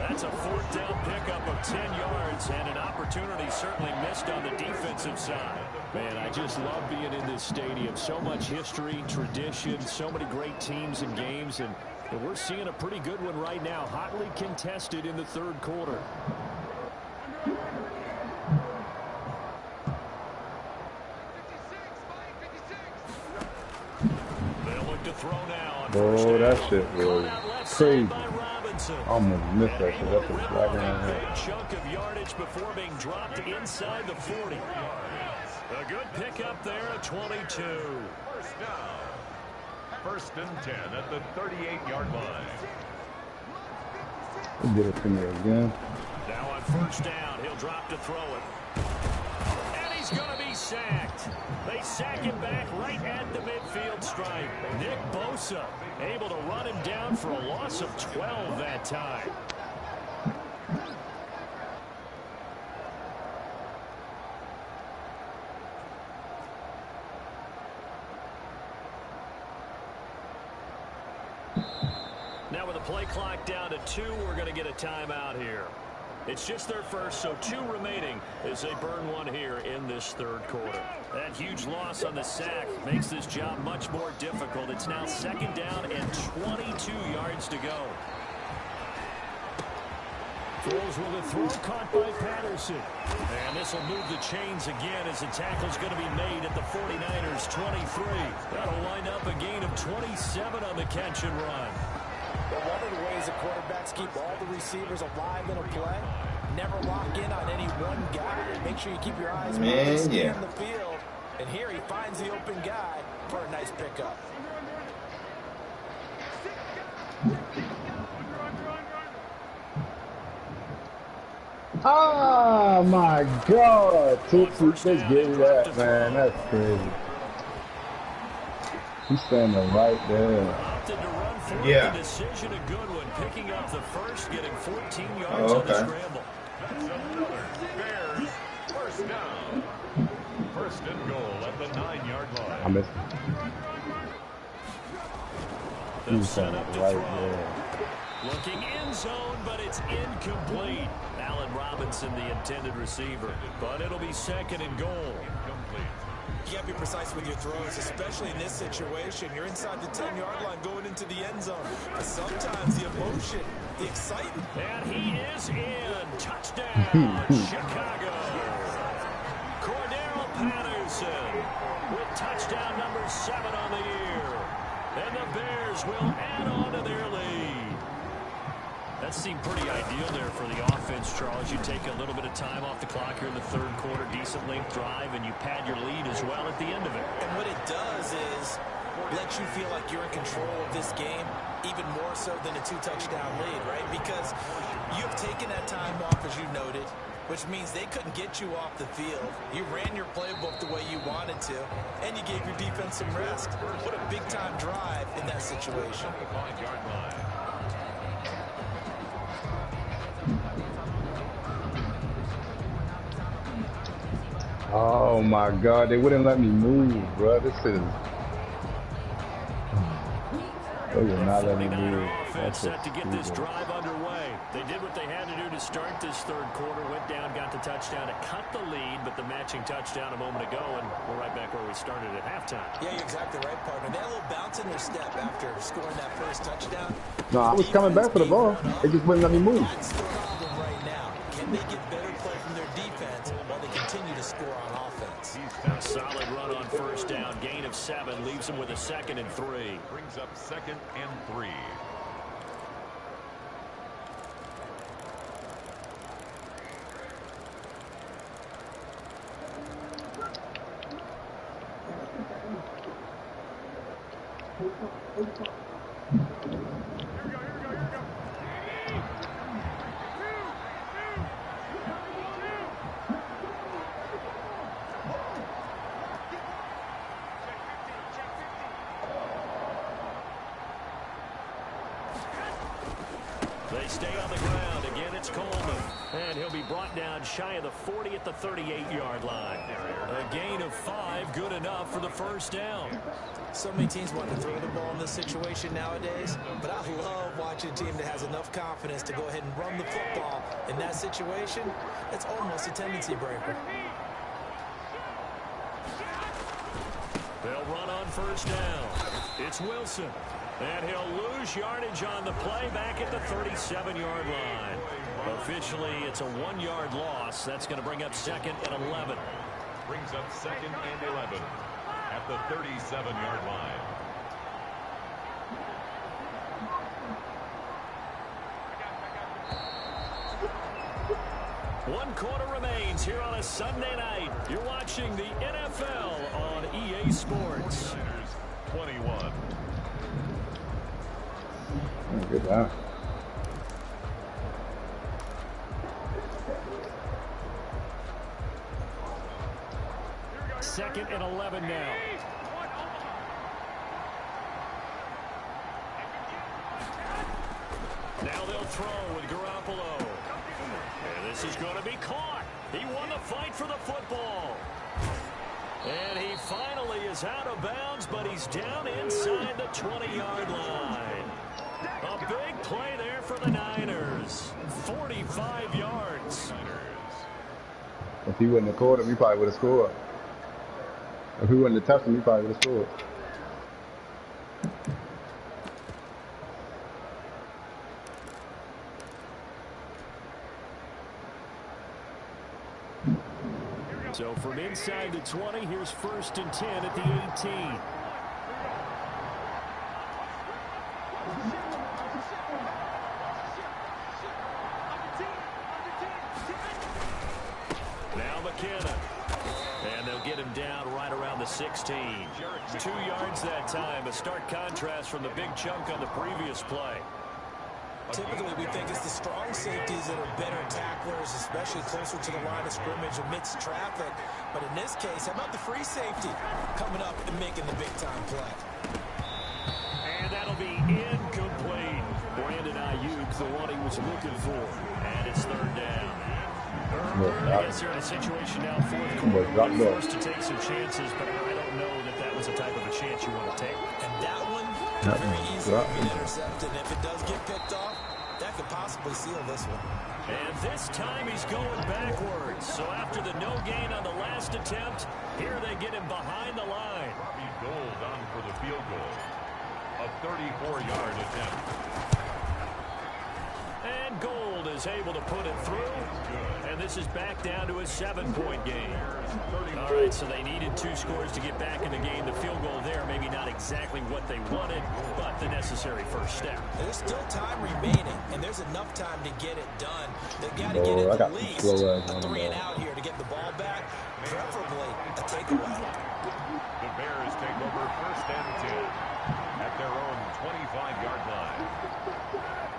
[SPEAKER 1] That's It's a 4th down pickup of 10 yards and an opportunity certainly missed on the defensive side. Man, I just love being in this stadium. So much history, tradition, so many great teams and games, and we're seeing a pretty good one right now. Hotly contested in the 3rd quarter. They'll look to throw now on first down.
[SPEAKER 5] That shit was crazy. Almost missed that shit. That's a flag around here.
[SPEAKER 1] Big chunk of yardage before being dropped inside the 40. A good pickup there at 22.
[SPEAKER 4] First down. 1st and 10 at the 38-yard line.
[SPEAKER 5] He did it to me again.
[SPEAKER 1] Now on 1st down, he'll drop to throw it. And he's going to be sacked. They sack him back right at the midfield stripe. Nick Bosa able to run him down for a loss of 12 that time. Now with the play clock down to 2, we're going to get a timeout here. It's just their first, so 2 remaining as they burn one here in this 3rd quarter. That huge loss on the sack makes this job much more difficult. It's now 2nd down and 22 yards to go. Throws with a throw caught by Patterson. And this will move the chains again as the tackle's going to be made at the 49ers 23. That'll wind up a gain of 27 on the catch and run.
[SPEAKER 2] Well, one of the ways the quarterbacks keep all the receivers alive in a play, never lock in on any one guy. Make sure you keep your eyes on the field. And here he finds the open guy for a nice pickup.
[SPEAKER 5] Oh my God! Tipsy, just give that, man. That's crazy. He's standing right there.
[SPEAKER 3] Yeah.
[SPEAKER 1] The decision, a good one. Picking up the first, getting 14 yards on the scramble.
[SPEAKER 4] That's another Bears 1st down. 1st and goal at the 9-yard line.
[SPEAKER 5] I missed him. He's standing right there.
[SPEAKER 1] Looking end zone, but it's incomplete. Allen Robinson, the intended receiver. But it'll be 2nd and goal.
[SPEAKER 4] Incomplete.
[SPEAKER 2] You got to be precise with your throws, especially in this situation. You're inside the 10-yard line going into the end zone. But sometimes the emotion, the excitement.
[SPEAKER 1] And he is in. Touchdown, Chicago. Cordero Patterson with touchdown number 7 on the year. And the Bears will add on to their lead. That seemed pretty ideal there for the offense, Charles. You take a little bit of time off the clock here in the 3rd quarter, decent length drive, and you pad your lead as well at the end of it.
[SPEAKER 2] And what it does is let you feel like you're in control of this game, even more so than a 2-touchdown lead, right? Because you've taken that time off, as you noted, which means they couldn't get you off the field. You ran your playbook the way you wanted to, and you gave your defense some rest. What a big-time drive in that situation.
[SPEAKER 4] 5-yard line.
[SPEAKER 5] Oh my God, they wouldn't let me move, bro. This is. They would not let me move.
[SPEAKER 1] Offense set to get this drive underway. They did what they had to do to start this 3rd quarter. Went down, got the touchdown to cut the lead, but the matching touchdown a moment ago, and we're right back where we started at halftime.
[SPEAKER 2] Yeah, you're exactly right, partner. They had a little bounce in their step after scoring that first touchdown.
[SPEAKER 5] No, I was coming back for the ball. They just wouldn't let me move.
[SPEAKER 2] That's the problem right now. Can they get better play from their defense while they continue to score on offense?
[SPEAKER 1] A solid run on 1st down. Gain of 7 leaves them with a 2nd and 3.
[SPEAKER 4] Brings up 2nd and 3.
[SPEAKER 1] stay on the ground. Again, it's Coleman. And he'll be brought down shy of the 40 at the 38-yard line. A gain of 5, good enough for the first down.
[SPEAKER 2] So many teams want to throw the ball in this situation nowadays, but I love watching a team that has enough confidence to go ahead and run the football. In that situation, it's almost a tendency breaker.
[SPEAKER 1] They'll run on first down. It's Wilson. And he'll lose yardage on the play back at the 37-yard line. Officially, it's a 1-yard loss. That's going to bring up 2nd and 11.
[SPEAKER 4] Brings up 2nd and 11 at the 37-yard line.
[SPEAKER 1] One quarter remains here on a Sunday night. You're watching the NFL on EA Sports.
[SPEAKER 4] 21.
[SPEAKER 5] Good job.
[SPEAKER 1] Second and 11 now. Now they'll throw with Garoppolo. And this is going to be caught. He won the fight for the football. And he finally is out of bounds, but he's down inside the 20-yard line. A big play there for the Niners. 45 yards.
[SPEAKER 5] If he wouldn't have caught him, he probably would have scored. If he wouldn't have touched him, he probably would have scored.
[SPEAKER 1] So from inside the 20, here's 1st and 10 at the 18. Now McKinnon. And they'll get him down right around the 16. 2 yards that time. A stark contrast from the big chunk on the previous play.
[SPEAKER 2] Typically, we think it's the strong safeties that are better tacklers, especially closer to the line of scrimmage amidst traffic. But in this case, how about the free safety coming up and making the big-time play?
[SPEAKER 1] And that'll be incomplete. Brandon Ayuk, the one he was looking for. And it's 3rd down. I guess they're in a situation now, 4th quarter, forced to take some chances, but I don't know that that was the type of a chance you want to take.
[SPEAKER 2] And that one could very easily be intercepted. And if it does get picked off, that could possibly seal this one.
[SPEAKER 1] And this time he's going backwards. So after the no gain on the last attempt, here they get him behind the line.
[SPEAKER 4] Robbie Gould on for the field goal. A 34-yard attempt.
[SPEAKER 1] And Gould is able to put it through. And this is back down to a 7-point game. All right, so they needed 2 scores to get back in the game. The field goal there, maybe not exactly what they wanted, but the necessary first step.
[SPEAKER 2] There's still time remaining, and there's enough time to get it done. They've got to get it at least a 3 and out here to get the ball back, preferably a takeaway.
[SPEAKER 4] The Bears take over 1st and 10 at their own 25-yard line.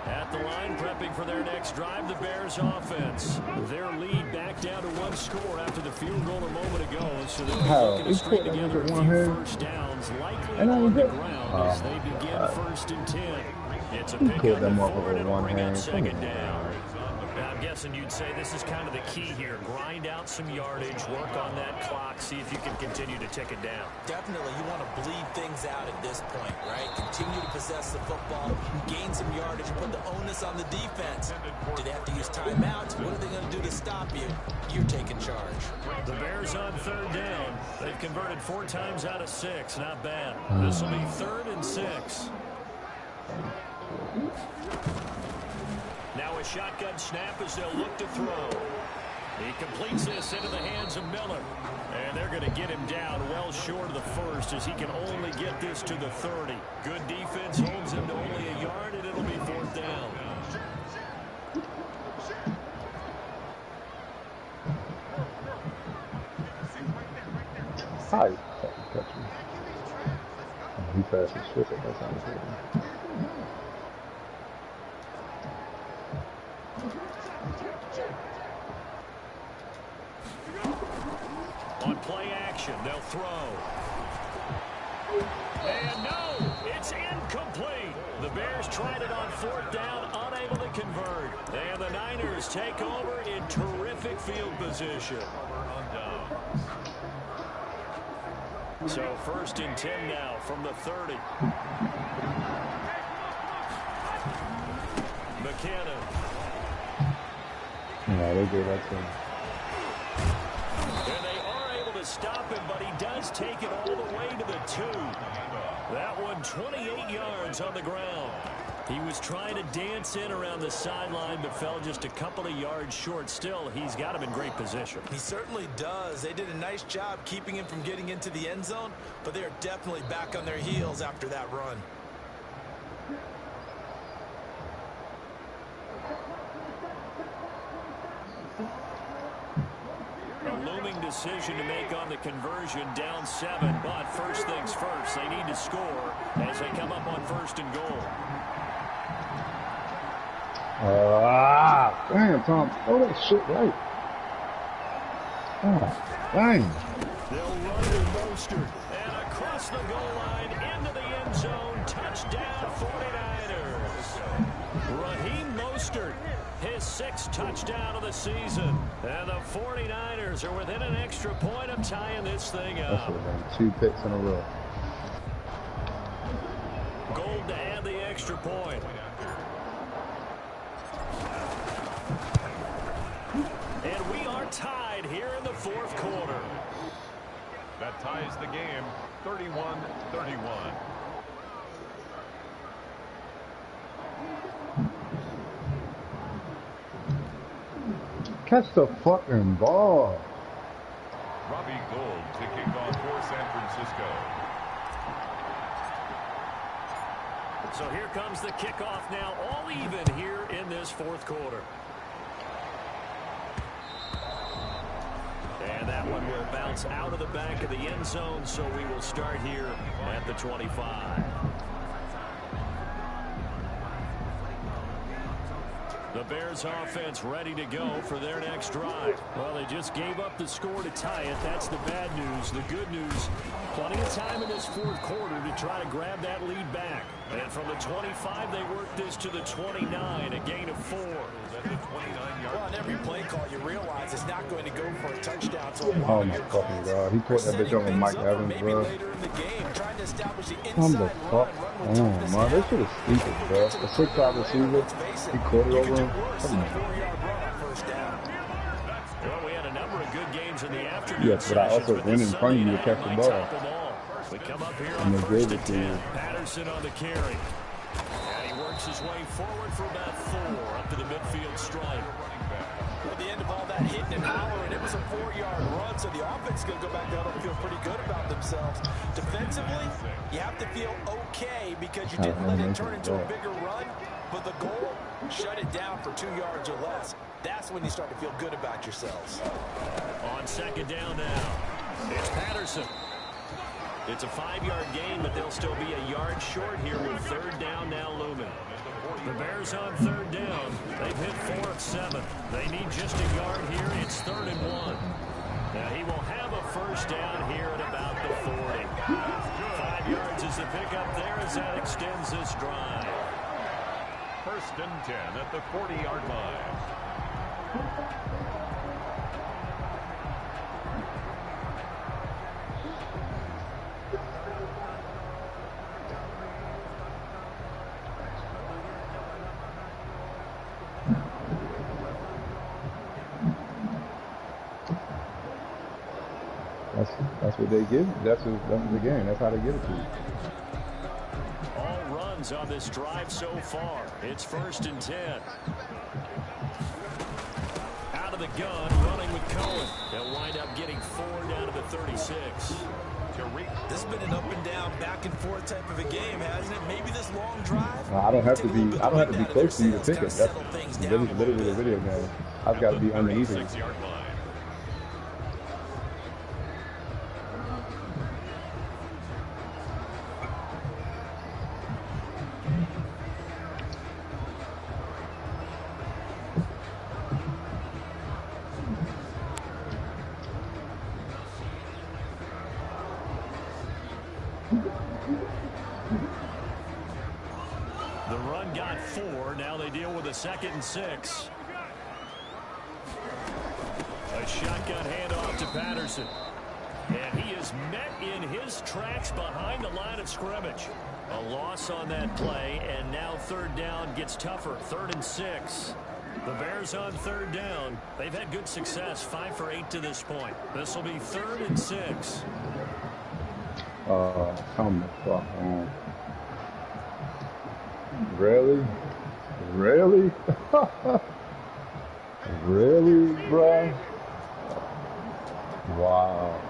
[SPEAKER 1] At the line, prepping for their next drive, the Bears offense. Their lead back down to 1 score after the field goal a moment ago. So they're looking to string together a few first downs, likely on the ground as they begin 1st and 10. It's a pick on the forward and bring up 2nd down. Now, I'm guessing you'd say this is kind of the key here. Grind out some yardage, work on that clock, see if you can continue to tick it down.
[SPEAKER 2] Definitely, you want to bleed things out at this point, right? Continue to possess the football, gain some yardage, put the onus on the defense. Do they have to use timeouts? What are they going to do to stop you? You're taking charge.
[SPEAKER 1] The Bears on 3rd down. They've converted 4 times out of 6. Not bad. This will be 3rd and 6. Now a shotgun snap as they'll look to throw. He completes this into the hands of Miller. And they're going to get him down well short of the 1st as he can only get this to the 30. Good defense holds him to only a yard, and it'll be 4th down.
[SPEAKER 5] Hi. Catch me. He fast as shit. That sounds good.
[SPEAKER 1] On play action, they'll throw. And no, it's incomplete. The Bears tried it on 4th down, unable to convert. And the Niners take over in terrific field position. So 1st and 10 now from the 30. McKinnon.
[SPEAKER 5] Yeah, they do that too.
[SPEAKER 1] And they are able to stop him, but he does take it all the way to the 2. That one 28 yards on the ground. He was trying to dance in around the sideline, but fell just a couple of yards short. Still, he's got him in great position.
[SPEAKER 2] He certainly does. They did a nice job keeping him from getting into the end zone, but they're definitely back on their heels after that run.
[SPEAKER 1] A looming decision to make on the conversion, down 7, but first things first, they need to score as they come up on 1st and goal.
[SPEAKER 5] Damn, Tom. Oh, that shit right. Dang.
[SPEAKER 1] They'll run to Mostert, and across the goal line into the end zone. Touchdown, 49ers. Raheem Mostert, his 6th touchdown of the season. And the 49ers are within an extra point of tying this thing up.
[SPEAKER 5] That should have been 2 picks in a row.
[SPEAKER 1] Gold to add the extra point. And we are tied here in the 4th quarter.
[SPEAKER 4] That ties the game, 31-31.
[SPEAKER 5] Catch the fucking ball.
[SPEAKER 4] Robbie Gould to kick off for San Francisco.
[SPEAKER 1] So here comes the kickoff now, all even here in this 4th quarter. And that one will bounce out of the back of the end zone, so we will start here at the 25. The Bears offense ready to go for their next drive. Well, they just gave up the score to tie it. That's the bad news. The good news, plenty of time in this 4th quarter to try to grab that lead back. And from the 25, they work this to the 29, a gain of 4.
[SPEAKER 2] Well, on every play call, you realize it's not going to go for a touchdown. So
[SPEAKER 5] Oh my fucking god. He put that bitch on with Mike Evans, bro. Come the fuck on, man. This shit is stupid, bro. The 6'5" receiver, he caught it over him. Come on.
[SPEAKER 1] Well, we had a number of good games in the afternoon.
[SPEAKER 5] Yes, but I also went in front of you to catch the ball.
[SPEAKER 1] We come up here
[SPEAKER 5] And
[SPEAKER 1] on
[SPEAKER 5] they
[SPEAKER 1] 1st
[SPEAKER 5] gave it
[SPEAKER 1] and
[SPEAKER 5] to
[SPEAKER 1] 10.
[SPEAKER 5] you.
[SPEAKER 1] Patterson on the carry. And he works his way forward for about 4 up to the midfield stripe.
[SPEAKER 2] At the end of all that hitting and hollering, it was a 4-yard run, so the offense is going to go back down and feel pretty good about themselves. Defensively, you have to feel okay because you didn't let it turn into a bigger run, but the goal, shut it down for 2 yards or less. That's when you start to feel good about yourselves.
[SPEAKER 1] On 2nd down now, it's Patterson. It's a 5-yard gain, but they'll still be a yard short here with 3rd down now looming. The Bears on 3rd down. They've hit 4 of 7. They need just a yard here. It's 3rd and 1. Now he will have a 1st down here at about the 40. 5 yards is the pickup there as that extends this drive.
[SPEAKER 4] 1st and 10 at the 40-yard line.
[SPEAKER 5] That's what they give. That's the game. That's how they give it to you.
[SPEAKER 1] All runs on this drive so far. It's 1st and 10. Out of the gun, running with Cohen. They'll wind up getting 4 down to the 36.
[SPEAKER 2] This has been an up and down, back and forth type of a game, hasn't it? Maybe this long drive.
[SPEAKER 5] I don't have to be close to you to pick it. That's literally a video game. I've got to be underneath it.
[SPEAKER 1] 2nd and 6. A shotgun handoff to Patterson. And he is met in his tracks behind the line of scrimmage. A loss on that play, and now 3rd down gets tougher. 3rd and 6. The Bears on 3rd down. They've had good success, 5 for 8 to this point. This will be 3rd and 6.
[SPEAKER 5] Come the fuck on. Really? Really? Really, bro? Wow.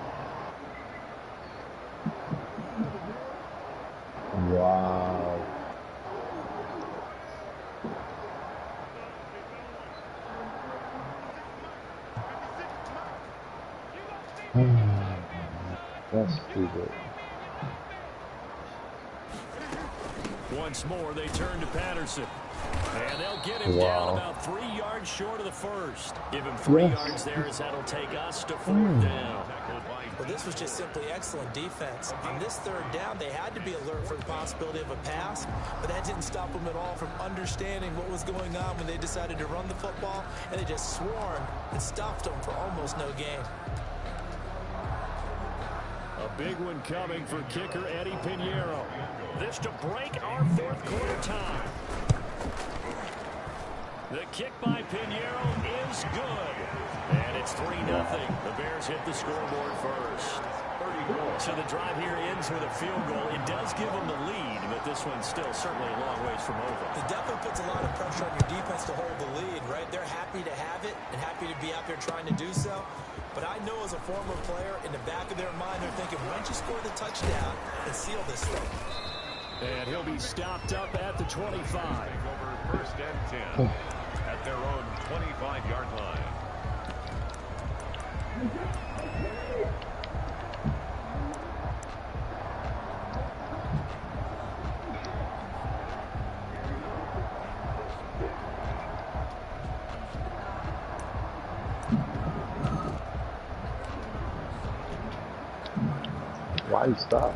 [SPEAKER 5] Wow. That's stupid.
[SPEAKER 1] Once more, they turn to Patterson. And they'll get him down about 3 yards short of the first. Give him 3 yards there as that'll take us to 4th down.
[SPEAKER 2] Well, this was just simply excellent defense. On this 3rd down, they had to be alert for the possibility of a pass, but that didn't stop them at all from understanding what was going on when they decided to run the football, and they just swarmed and stuffed them for almost no gain.
[SPEAKER 1] A big one coming for kicker Eddie Pinheiro. This to break our 4th quarter time. The kick by Pinheiro is good. And it's 3-0. The Bears hit the scoreboard first. So the drive here ends with a field goal. It does give them the lead, but this one's still certainly a long ways from over.
[SPEAKER 2] It definitely puts a lot of pressure on your defense to hold the lead, right? They're happy to have it and happy to be out there trying to do so. But I know as a former player, in the back of their mind, they're thinking, why don't you score the touchdown and seal this thing?
[SPEAKER 1] And he'll be stopped up at the 25.
[SPEAKER 4] Over 1st and 10 at their own 25-yard line.
[SPEAKER 5] Why you stop?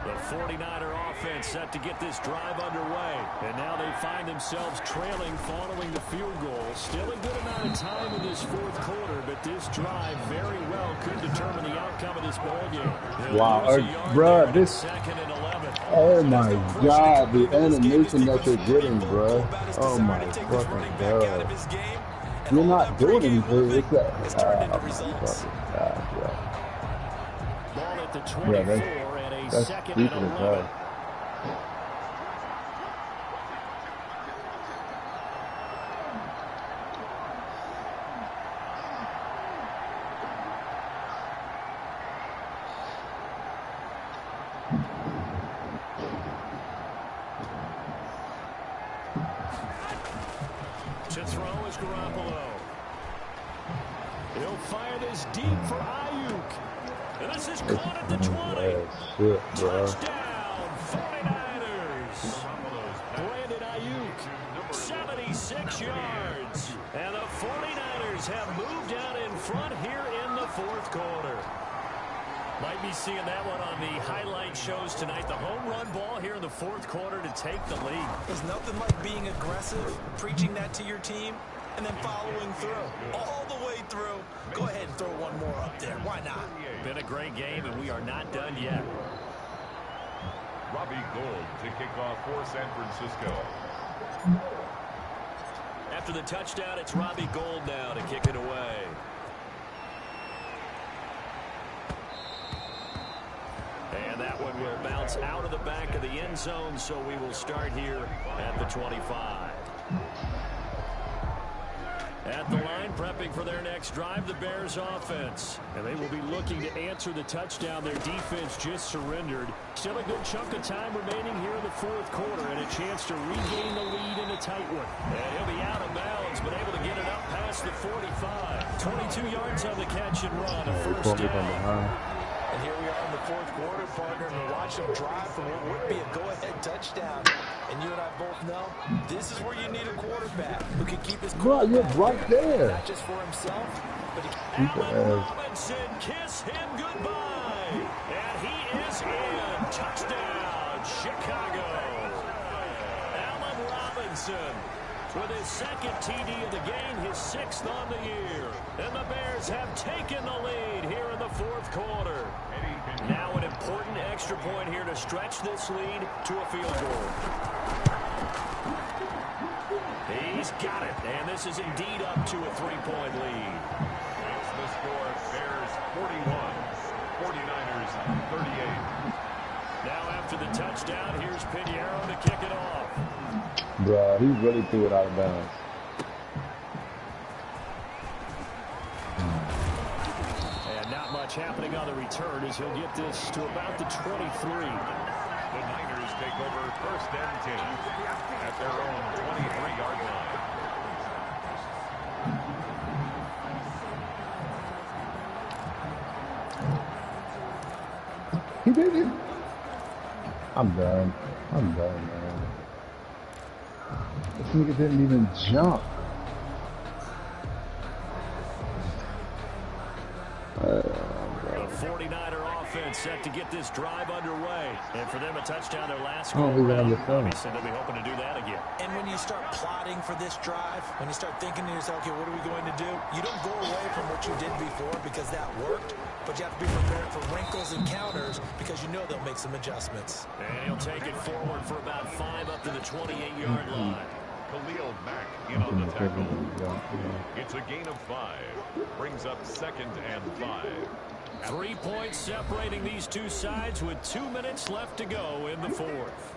[SPEAKER 1] The 49er offense set to get this drive underway. And now they find themselves trailing following the field goal. Still a good amount of time in this 4th quarter, but this drive very well could determine the outcome of this ballgame.
[SPEAKER 5] Wow, bruh, this... Oh my God, the animation that you're getting, bruh. Oh my fucking God. You're not doing anything. It's that... Oh my fucking God, bro.
[SPEAKER 1] Ball at the 24 and a 2nd and 11. To throw is Garoppolo. He'll fire this deep for Ayuk. And this is caught at the 20. Touchdown, 49ers. Brandon Ayuk, 76 yards. And the 49ers have moved out in front here in the 4th quarter. Might be seeing that one on the highlight shows tonight. The home run ball here in the 4th quarter to take the lead.
[SPEAKER 2] There's nothing like being aggressive, preaching that to your team, and then following through. All the way through. Go ahead and throw one more up there. Why not?
[SPEAKER 1] Been a great game, and we are not done yet.
[SPEAKER 4] Robbie Gould to kick off for San Francisco.
[SPEAKER 1] After the touchdown, it's Robbie Gould now to kick it away. And that one will bounce out of the back of the end zone, so we will start here at the 25. At the line, prepping for their next drive, the Bears offense. And they will be looking to answer the touchdown their defense just surrendered. Still a good chunk of time remaining here in the 4th quarter and a chance to regain the lead in a tight one. And he'll be out of bounds, but able to get it up past the 45. 22 yards on the catch and run, a 1st down.
[SPEAKER 2] And And here we are in the fourth quarter, partner, and we're watching them drive for what would be a go-ahead touchdown. And you and I both know this is where you need a quarterback who can keep his quarterback
[SPEAKER 5] right there.
[SPEAKER 2] Not just for himself, but he
[SPEAKER 1] can. Allen Robinson, kiss him goodbye. And he is in. Touchdown, Chicago. Allen Robinson with his second TD of the game, his 6th on the year. And the Bears have taken the lead here in the fourth quarter. Now an important extra point here to stretch this lead to a field goal. He's got it, and this is indeed up to a 3-point lead.
[SPEAKER 4] It's the score, Bears 41, 49ers 38.
[SPEAKER 1] Now after the touchdown, here's Pinheiro to kick it off.
[SPEAKER 5] Bruh, he really threw it out of bounds.
[SPEAKER 1] And not much happening on the return as he'll get this to about the 23.
[SPEAKER 4] The Niners take over 1st and 10 at their own 23-yard line.
[SPEAKER 5] He did it. I'm done. I'm done, man. This nigga didn't even jump.
[SPEAKER 1] The 49er offense set to get this drive underway. And for them, a touchdown their last goal. Obviously, they'll be hoping to do that again.
[SPEAKER 2] And when you start plotting for this drive, when you start thinking to yourself, okay, what are we going to do? You don't go away from what you did before because that worked. But you have to be prepared for wrinkles and counters because you know they'll make some adjustments.
[SPEAKER 1] And he'll take it forward for about 5 up to the 28-yard line.
[SPEAKER 4] Khalil Mack in on the tackle. It's a gain of 5. Brings up 2nd and 5.
[SPEAKER 1] 3 points separating these two sides with 2 minutes left to go in the fourth.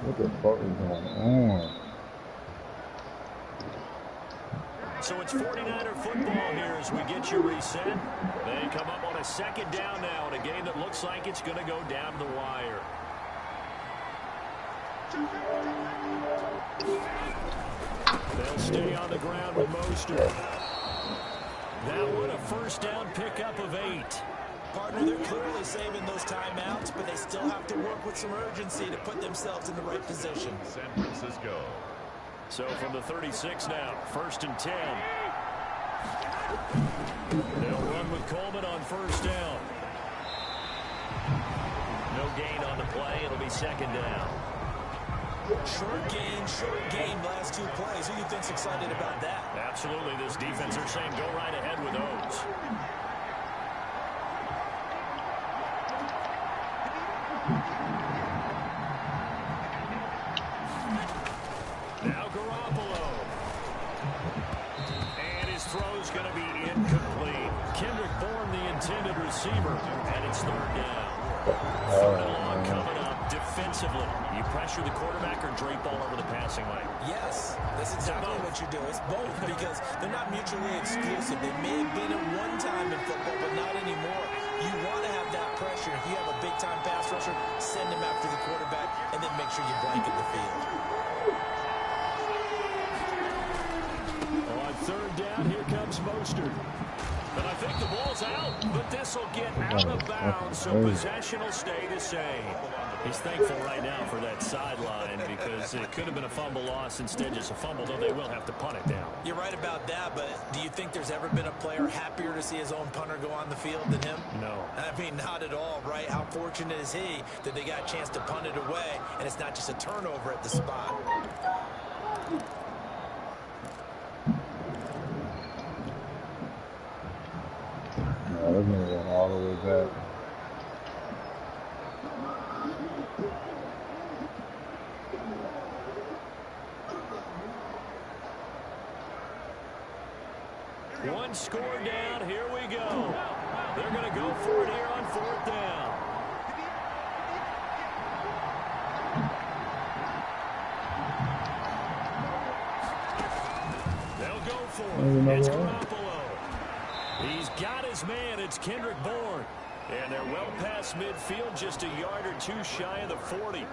[SPEAKER 5] What the fuck is going on?
[SPEAKER 1] So it's 49er football here as we get you reset. They come up on a 2nd down now in a game that looks like it's going to go down to the wire. They'll stay on the ground with Mostert. That one a 1st down pickup of 8.
[SPEAKER 2] Partner, they're clearly saving those timeouts, but they still have to work with some urgency to put themselves in the right position.
[SPEAKER 4] San Francisco.
[SPEAKER 1] So from the 36 now, 1st and 10. They'll run with Coleman on 1st down. No gain on the play. It'll be 2nd down.
[SPEAKER 2] Short gain, last 2 plays. Who do you think's excited about that?
[SPEAKER 1] Absolutely. This defense are saying go right ahead with those. Now Garoppolo. And his throw's going to be incomplete. Kendrick Bourne, the intended receiver, and it's 3rd down. 3rd and long coming up defensively. You pressure the quarterback or drape all over the passing lane?
[SPEAKER 2] Yes, that's exactly what you do. It's both because they're not mutually exclusive. They may have been at one time in football, but not anymore. You want to have that pressure. If you have a big-time pass rusher, send him after the quarterback, and then make sure you blanket the field.
[SPEAKER 1] On 3rd down, here comes Mostert. And I think the ball's out, but this will get out of bounds, so possession will stay the same. He's thankful right now for that sideline because it could have been a fumble loss, instead just a fumble, though they will have to punt it down.
[SPEAKER 2] You're right about that, but do you think there's ever been a player happier to see his own punter go on the field than him?
[SPEAKER 1] No.
[SPEAKER 2] I mean, not at all, right? How fortunate is he that they got a chance to punt it away, and it's not just a turnover at the spot.
[SPEAKER 5] They're going to go all the way back.
[SPEAKER 1] One score down. Here we go. They're going to go for it here on 4th down. It's Garoppolo. He's got his man. It's Kendrick Bourne. And they're well past midfield, just a yard or two shy of the 40.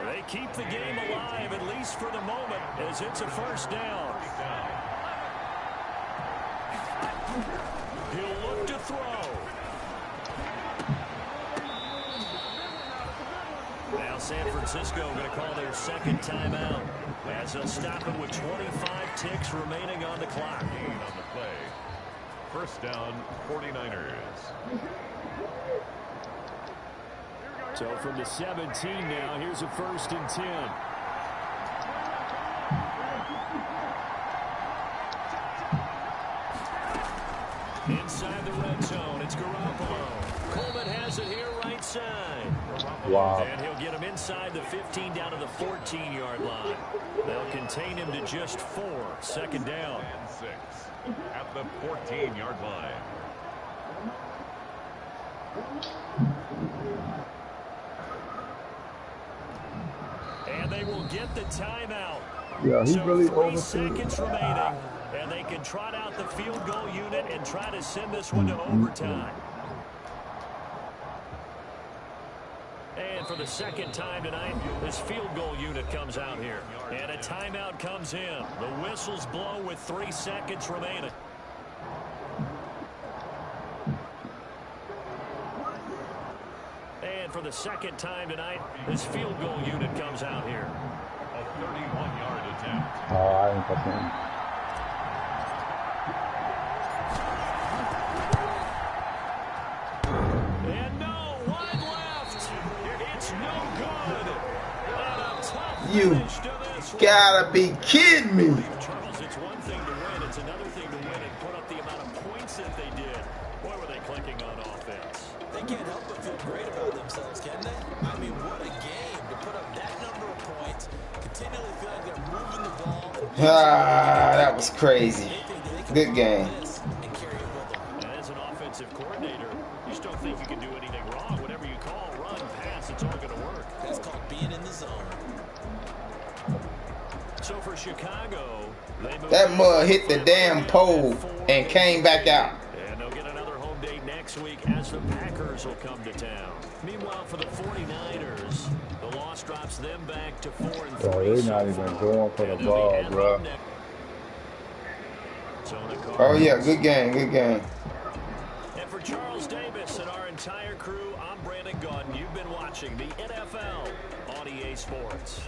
[SPEAKER 1] They keep the game alive, at least for the moment, as it's a first down. He'll look to throw. Now San Francisco going to call their second timeout, as they'll stop it with 25 ticks remaining on the clock.
[SPEAKER 4] Gain on the play. First down, 49ers.
[SPEAKER 1] So from the 17 now, here's a 1st and 10. Inside the red zone, it's Garoppolo. Coleman has it here right side.
[SPEAKER 5] Wow.
[SPEAKER 1] And he'll get him inside the 15 down to the 14-yard line. They'll contain him to just 4. Second down.
[SPEAKER 4] And 6 at the 14-yard line.
[SPEAKER 1] And they will get the timeout.
[SPEAKER 5] Yeah, he
[SPEAKER 1] so
[SPEAKER 5] really
[SPEAKER 1] 3 seconds remaining. And they can trot out the field goal unit and try to send this one to overtime. And for the second time tonight, this field goal unit comes out here. And a timeout comes in. The whistles blow with 3 seconds remaining. And for the second time tonight, this field goal unit comes out here.
[SPEAKER 4] A 31-yard attempt.
[SPEAKER 5] Oh, I ain't touching.
[SPEAKER 1] And no, wide left. It's no good. And a tough
[SPEAKER 3] You
[SPEAKER 1] finish to this one.
[SPEAKER 3] gotta be kidding me.
[SPEAKER 1] Charles, it's one thing to win. It's another thing to win and put up the amount of points that they did. Boy, were they clicking on offense.
[SPEAKER 2] They can't help but feel great about themselves, can they? I mean, what a game to put up that number of points, continually feel like they're moving the ball.
[SPEAKER 3] That was crazy. Good game.
[SPEAKER 1] And as an offensive coordinator, you just don't think you can do anything wrong. Whatever you call, run, pass, it's all going to work.
[SPEAKER 2] That's called being in the zone.
[SPEAKER 1] So for Chicago, they moved
[SPEAKER 3] That mud hit the damn pole and came back out.
[SPEAKER 1] And they'll get another home day next week as the Packers will come to town. Meanwhile, for the 49ers, the loss drops them back to 4-3.
[SPEAKER 5] Bro, they're not even going for the ball, bro.
[SPEAKER 3] Oh, yeah, good game, good game.
[SPEAKER 1] And for Charles Davis and our entire crew, I'm Brandon Gaudin. You've been watching the NFL on EA Sports.